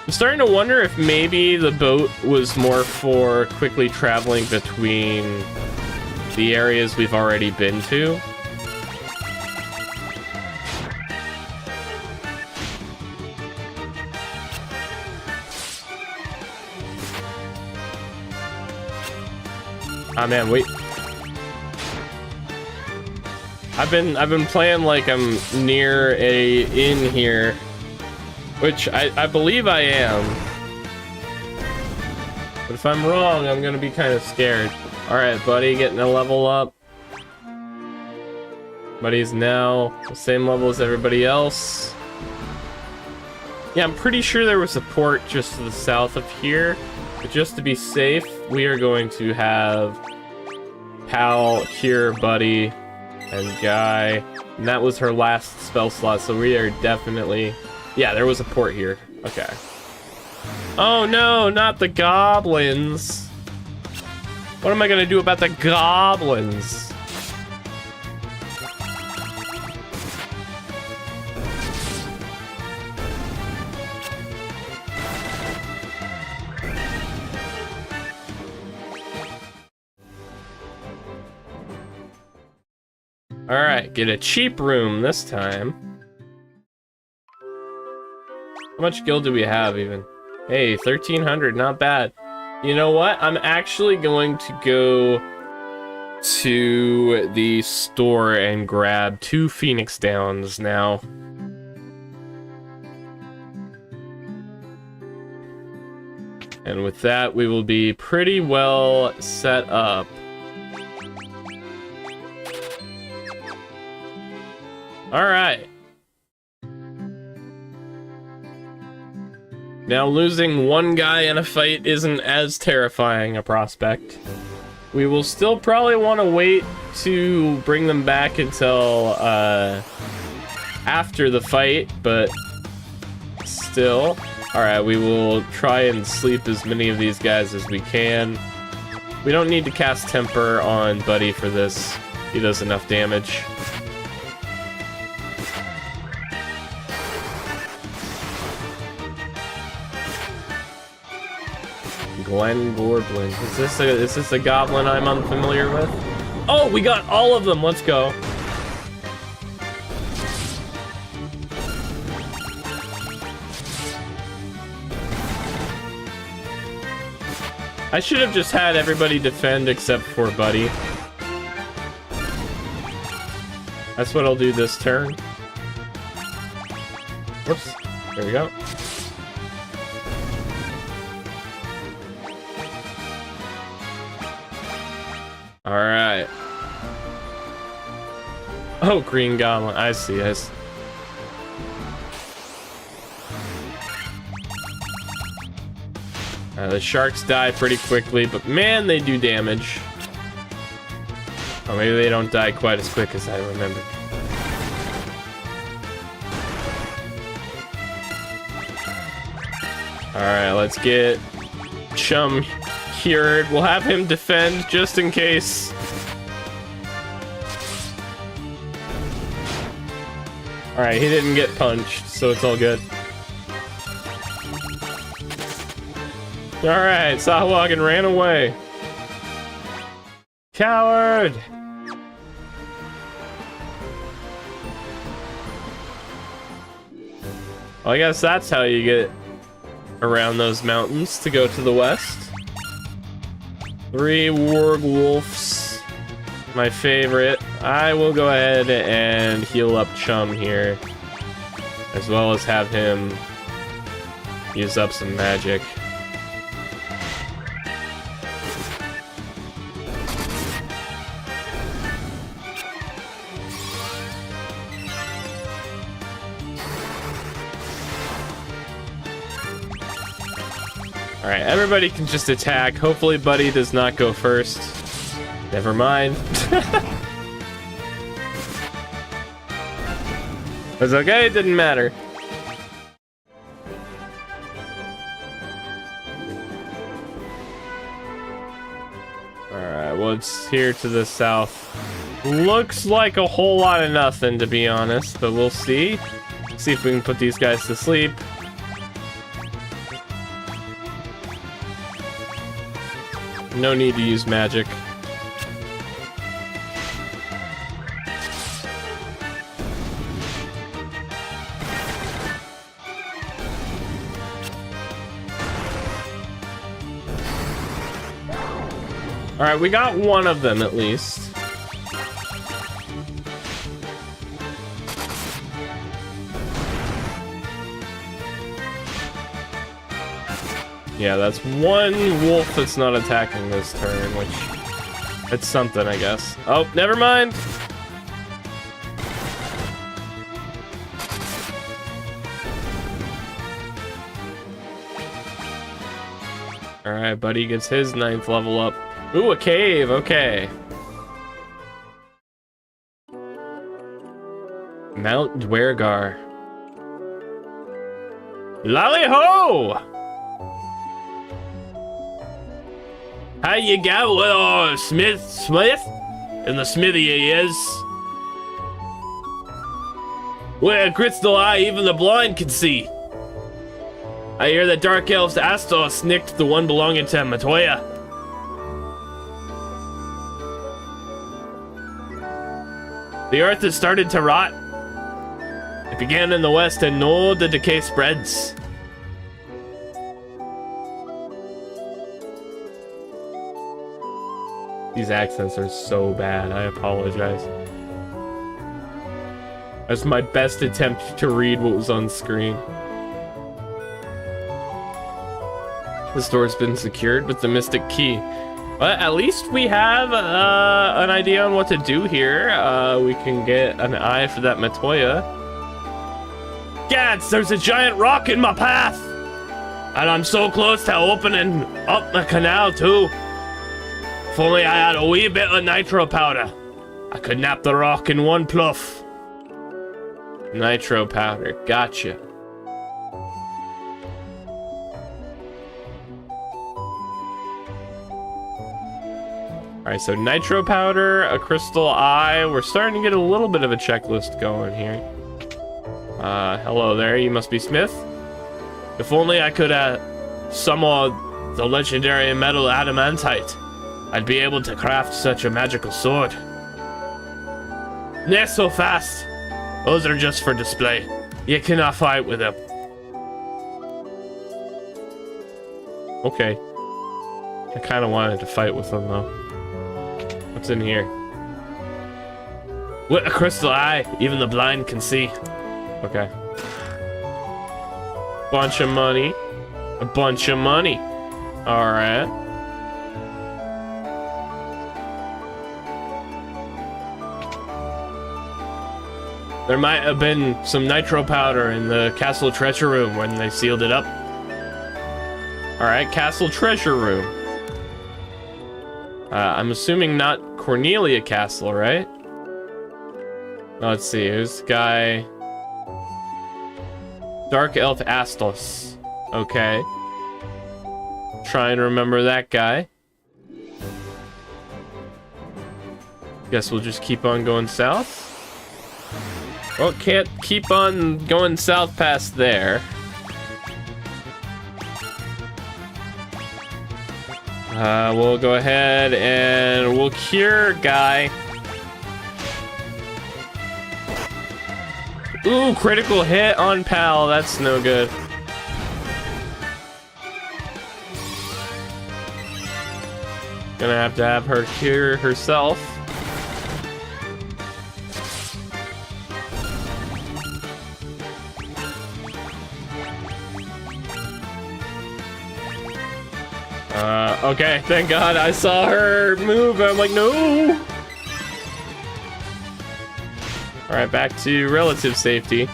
I'm starting to wonder if maybe the boat was more for quickly traveling between the areas we've already been to. Ah man, wait. I've been playing like I'm near a inn here, which I believe I am. But if I'm wrong, I'm gonna be kind of scared. All right, buddy, getting a level up. Buddy's now the same level as everybody else. Yeah, I'm pretty sure there was a port just to the south of here. But just to be safe, we are going to have Pal here, buddy, and Guy. And that was her last spell slot, so we are definitely... Yeah, there was a port here. Okay. Oh no, not the goblins. What am I gonna do about the goblins? Alright, get a cheap room this time. How much gil do we have even? Hey, 1,300, not bad. You know what? I'm actually going to go to the store and grab 2 Phoenix Downs now. And with that, we will be pretty well set up. Alright. Now losing one guy in a fight isn't as terrifying a prospect. We will still probably want to wait to bring them back until after the fight, but still. Alright, we will try and sleep as many of these guys as we can. We don't need to cast Temper on Buddy for this. He does enough damage. Glen Gorblin. Is this a goblin I'm unfamiliar with? Oh, we got all of them. Let's go. I should have just had everybody defend except for Buddy. That's what I'll do this turn. Whoops. There we go. Alright. Oh, Green Goblin. I see. The sharks die pretty quickly, but man, they do damage. Oh, maybe they don't die quite as quick as I remember. Alright, let's get Chum cured. We'll have him defend just in case. Alright, he didn't get punched, so it's all good. Alright, Sahuagin ran away. Coward! Well, I guess that's how you get around those mountains to go to the west. 3 Wargwolves, my favorite. I will go ahead and heal up Chum here, as well as have him use up some magic. Alright, everybody can just attack. Hopefully Buddy does not go first. Never mind. It's okay, it didn't matter. Alright, what's here to the south? Looks like a whole lot of nothing, to be honest, but we'll see. See if we can put these guys to sleep. No need to use magic. Alright, we got one of them at least. Yeah, that's one wolf that's not attacking this turn, which... it's something, I guess. Oh, never mind! Alright, buddy gets his 9th level up. Ooh, a cave, okay. Mount Dwergar. Lally-ho! How you got? Well, Smith? In the smithy he is. With a crystal eye, even the blind can see. I hear that Dark Elf's Astos nicked the one belonging to Matoya. The earth has started to rot. It began in the west and now the decay spreads. These accents are so bad, I apologize. That's my best attempt to read what was on screen. This door's been secured with the mystic key. But at least we have an idea on what to do here. We can get an eye for that Matoya. Gads, there's a giant rock in my path! And I'm so close to opening up the canal too. If only I had a wee bit of nitro powder, I could nap the rock in one pluff. Nitro powder, gotcha. Alright, so nitro powder, a crystal eye. We're starting to get a little bit of a checklist going here. Hello there, you must be Smith. If only I could summon the legendary metal adamantite, I'd be able to craft such a magical sword. Not so fast. Those are just for display. You cannot fight with them. Okay. I kind of wanted to fight with them though. What's in here? With a crystal eye, even the blind can see. Okay. Bunch of money. A bunch of money. Alright. There might have been some nitro powder in the castle treasure room when they sealed it up. Alright, castle treasure room. I'm assuming not Cornelia Castle, right? Let's see, who's the guy? Dark Elf Astos. Okay. Try and remember that guy. Guess we'll just keep on going south. Well, can't keep on going south past there. We'll go ahead and we'll cure guy. Ooh, critical hit on pal. That's no good. Gonna have to have her cure herself. Okay, thank God I saw her move. I'm like, no. All right, back to relative safety.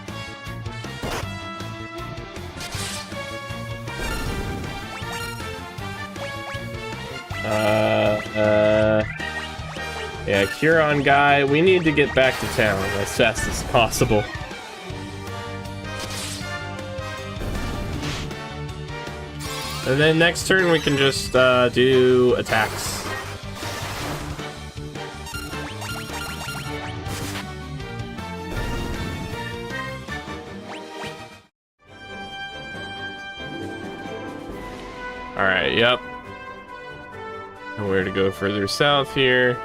Yeah, Curon guy, we need to get back to town as fast as possible. And then next turn we can just do attacks. Alright, yep. Where to go further south here.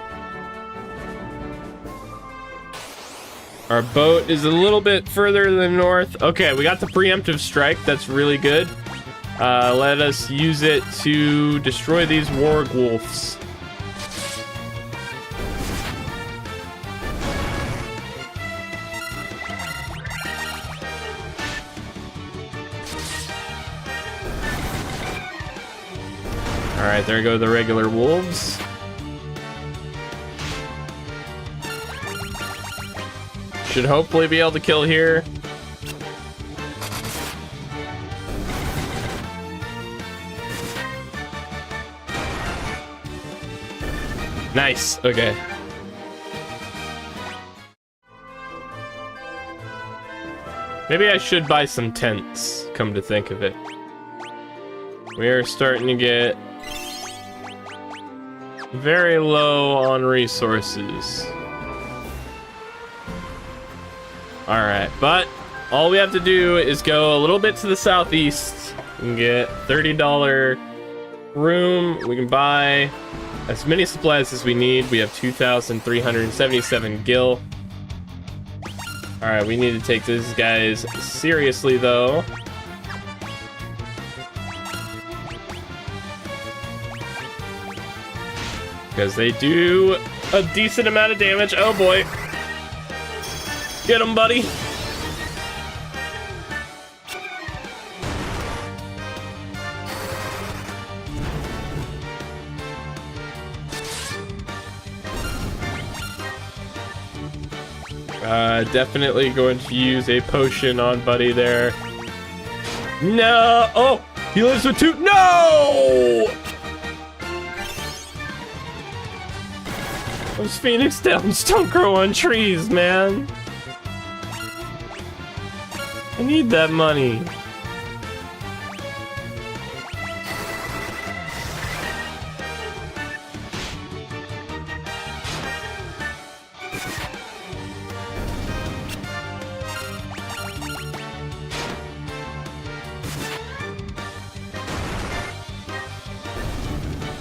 Our boat is a little bit further than north. Okay, we got the preemptive strike. That's really good. Let us use it to destroy these warg wolves. Alright, there go the regular wolves. Should hopefully be able to kill here. Nice, okay. Maybe I should buy some tents, come to think of it. We are starting to get very low on resources. Alright, but all we have to do is go a little bit to the southeast and get $30 room. We can buy as many supplies as we need. We have 2,377 gil. Alright, we need to take these guys seriously though. Because they do a decent amount of damage. Oh boy. Get him, buddy. Definitely going to use a potion on buddy there. No! Oh! He lives with two. No! Those phoenix downs don't grow on trees, man. I need that money.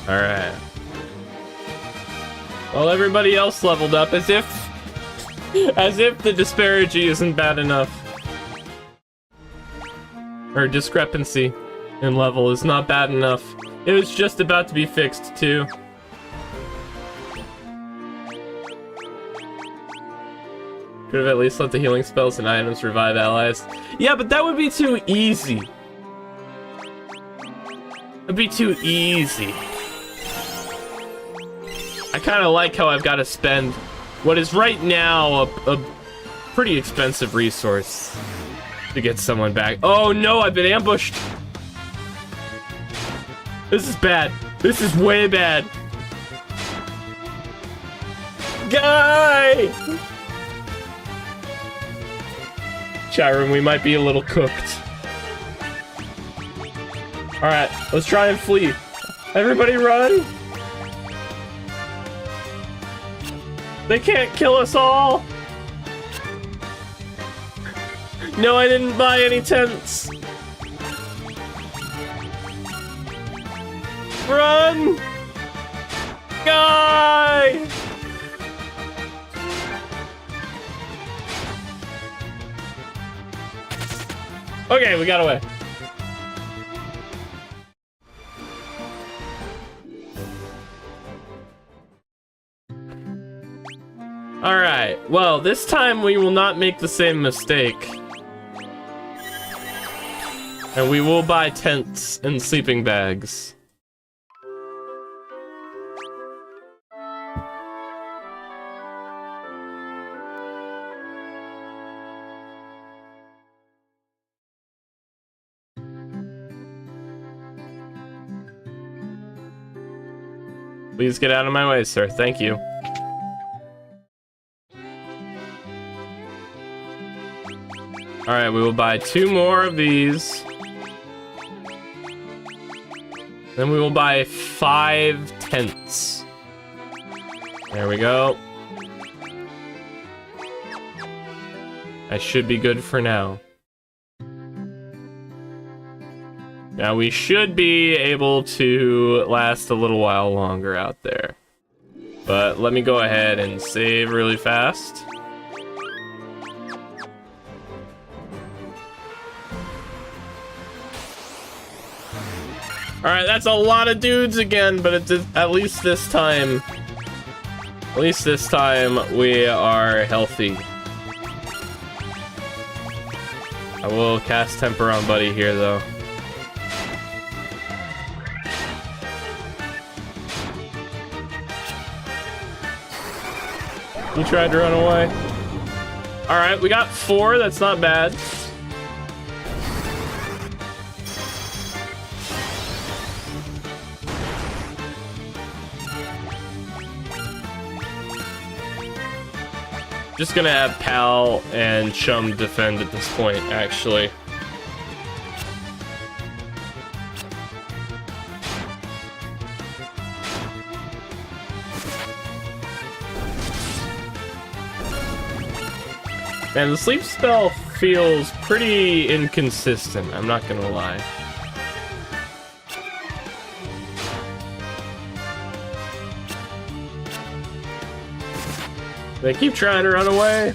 All right. Well, everybody else leveled up as if the disparity isn't bad enough. Or discrepancy in level is not bad enough. It was just about to be fixed too. Could have at least let the healing spells and items revive allies. Yeah, but that would be too easy. It'd be too easy. I kind of like how I've got to spend what is right now a pretty expensive resource to get someone back. Oh no, I've been ambushed. This is bad. This is way bad. Guy! Chat room, we might be a little cooked. Alright, let's try and flee. Everybody run! They can't kill us all! No, I didn't buy any tents! Run! Guy! Okay, we got away. Alright, well, this time we will not make the same mistake. And we will buy tents and sleeping bags. Please get out of my way, sir. Thank you. Alright, we will buy 2 more of these. Then we will buy 5 tents. There we go. I should be good for now. Now we should be able to last a little while longer out there. But let me go ahead and save really fast. Alright, that's a lot of dudes again, but it's at least this time we are healthy. I will cast Temper on Buddy here though. You tried to run away. Alright, we got 4, that's not bad. Just gonna have Pal and Chum defend at this point, actually. Man, the sleep spell feels pretty inconsistent, I'm not gonna lie. They keep trying to run away.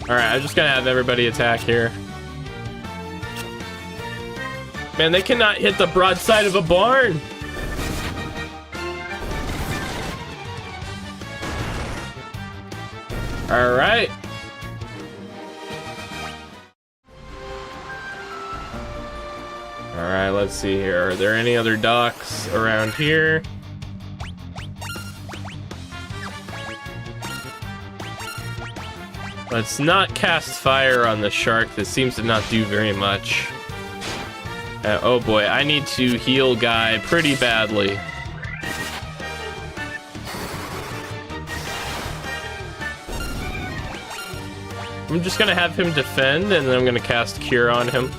Alright, I'm just gonna have everybody attack here. Man, they cannot hit the broadside of a barn. Alright. Alright, let's see here. Are there any other docks around here? Let's not cast fire on the shark. This seems to not do very much. Oh boy, I need to heal Guy pretty badly. I'm just gonna have him defend, and then I'm gonna cast Cure on him.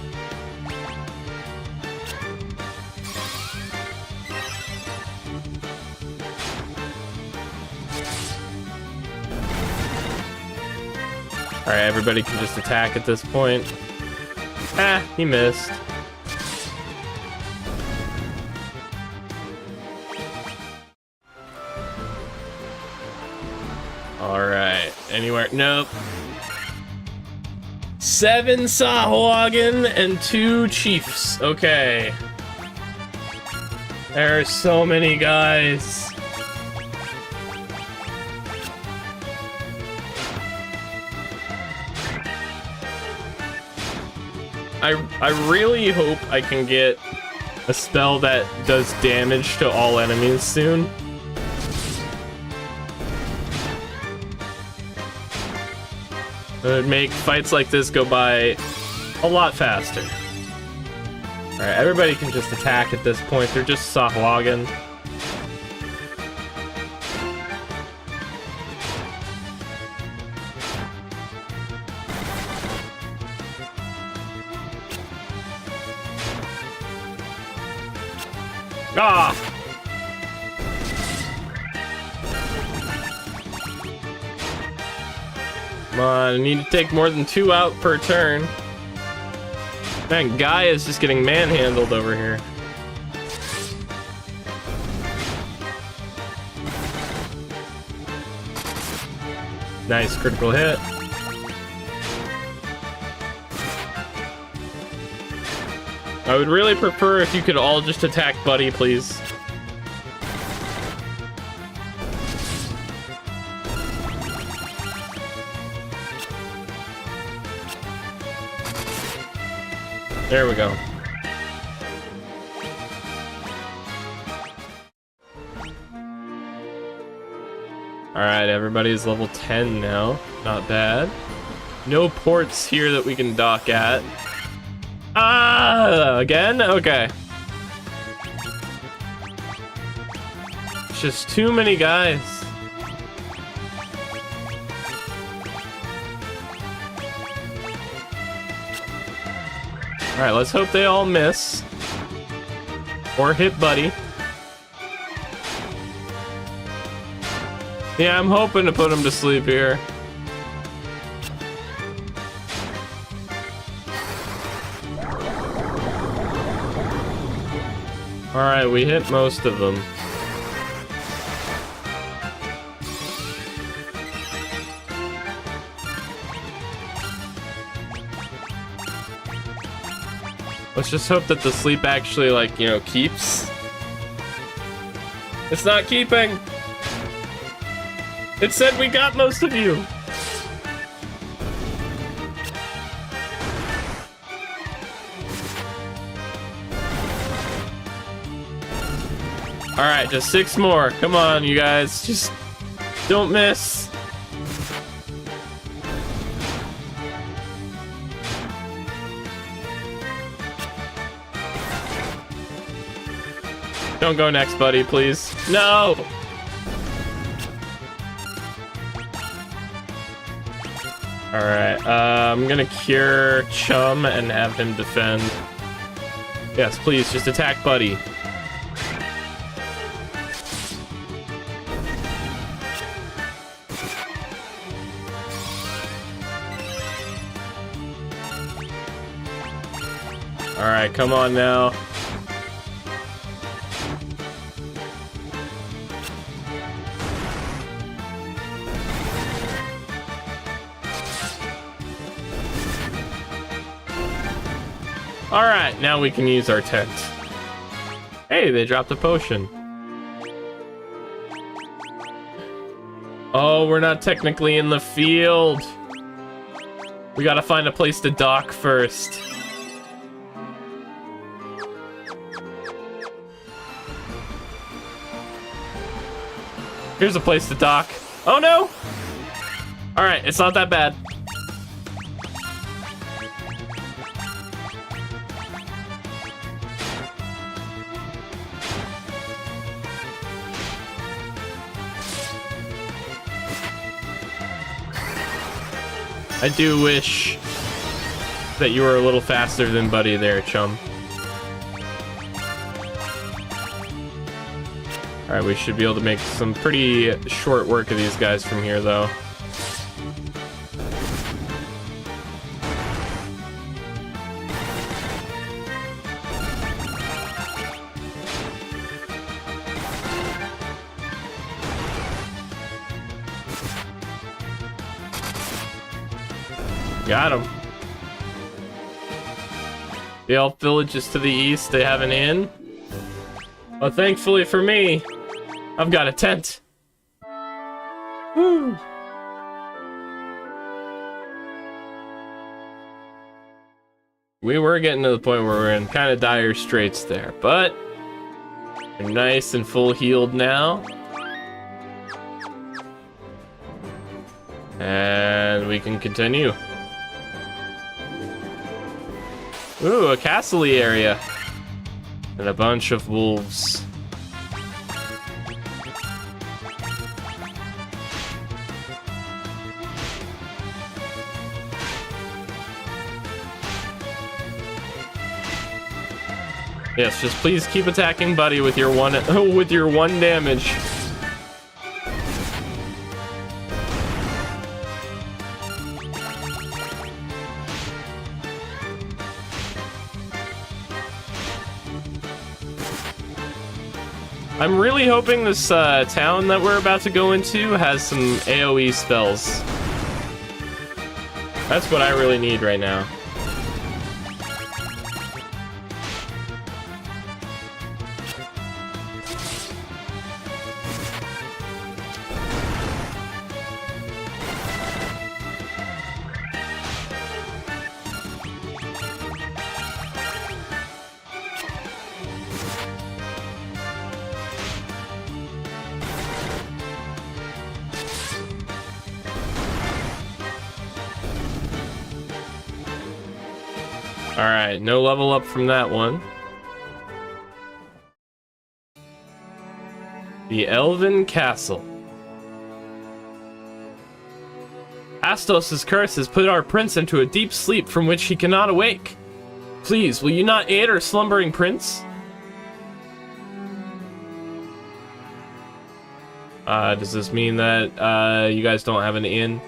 Alright, everybody can just attack at this point. Ah, he missed. Alright, anywhere? Nope. 7 Sahuagin and 2 Chiefs. Okay. There are so many guys. I really hope I can get a spell that does damage to all enemies soon. It would make fights like this go by a lot faster. Alright, everybody can just attack at this point. They're just Sahuagin. Ah! Come on, I need to take more than 2 out per turn. Man, Guy is just getting manhandled over here. Nice critical hit. I would really prefer if you could all just attack Buddy, please. There we go. Alright, everybody's level 10 now. Not bad. No ports here that we can dock at. Ah, again? Okay. It's just too many guys. Alright, let's hope they all miss. Or hit Buddy. Yeah, I'm hoping to put him to sleep here. Alright, we hit most of them. Let's just hope that the sleep actually, like, you know, keeps. It's not keeping! It said we got most of you! Alright, just 6 more. Come on, you guys. Just don't miss. Don't go next, buddy, please. No! Alright, I'm gonna cure Chum and have him defend. Yes, please, just attack Buddy. Alright, come on now. Alright, now we can use our tent. Hey, they dropped a potion. Oh, we're not technically in the field. We gotta find a place to dock first. Here's a place to dock. Oh no! Alright, it's not that bad. I do wish that you were a little faster than Buddy there, Chum. Alright, we should be able to make some pretty short work of these guys from here, though. Got him. The elf village is to the east. They have an inn. Well, thankfully for me, I've got a tent. Woo. We were getting to the point where we're in kind of dire straits there, but we're nice and full healed now. And we can continue. Ooh, a castle-y area. And a bunch of wolves. Yes, just please keep attacking Buddy with your one damage. I'm really hoping this town that we're about to go into has some AoE spells. That's what I really need right now. Alright, no level up from that one. The Elven Castle. Astos' curse has put our prince into a deep sleep from which he cannot awake. Please, will you not aid our slumbering prince? Does this mean that you guys don't have an inn?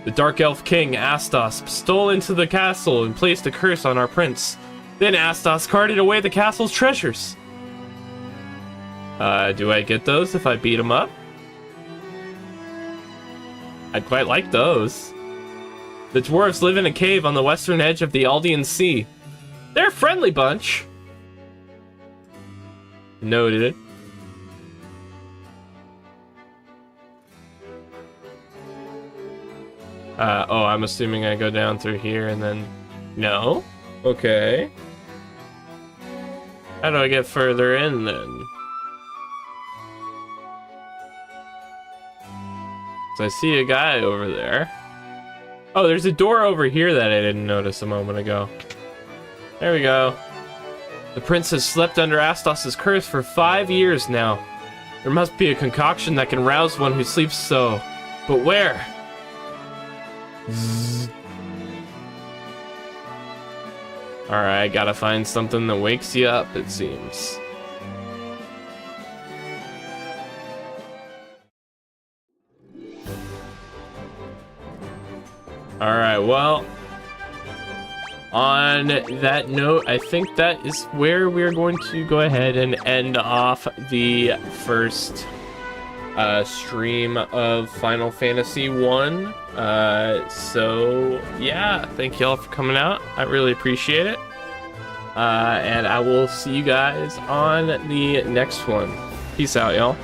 The Dark Elf King, Astos, stole into the castle and placed a curse on our prince. Then Astos carted away the castle's treasures. Do I get those if I beat him up? I'd quite like those. The dwarves live in a cave on the western edge of the Aldean Sea. They're a friendly bunch. Noted. Oh, I'm assuming I go down through here and then... No? Okay. How do I get further in then? So I see a guy over there. Oh, there's a door over here that I didn't notice a moment ago. There we go. The prince has slept under Astos' curse for 5 years now. There must be a concoction that can rouse one who sleeps so. But where? Alright, gotta find something that wakes you up, it seems. Alright, well, on that note, I think that is where we're going to go ahead and end off the first stream of Final Fantasy 1. So, yeah, thank y'all for coming out. I really appreciate it. And I will see you guys on the next one. Peace out, y'all.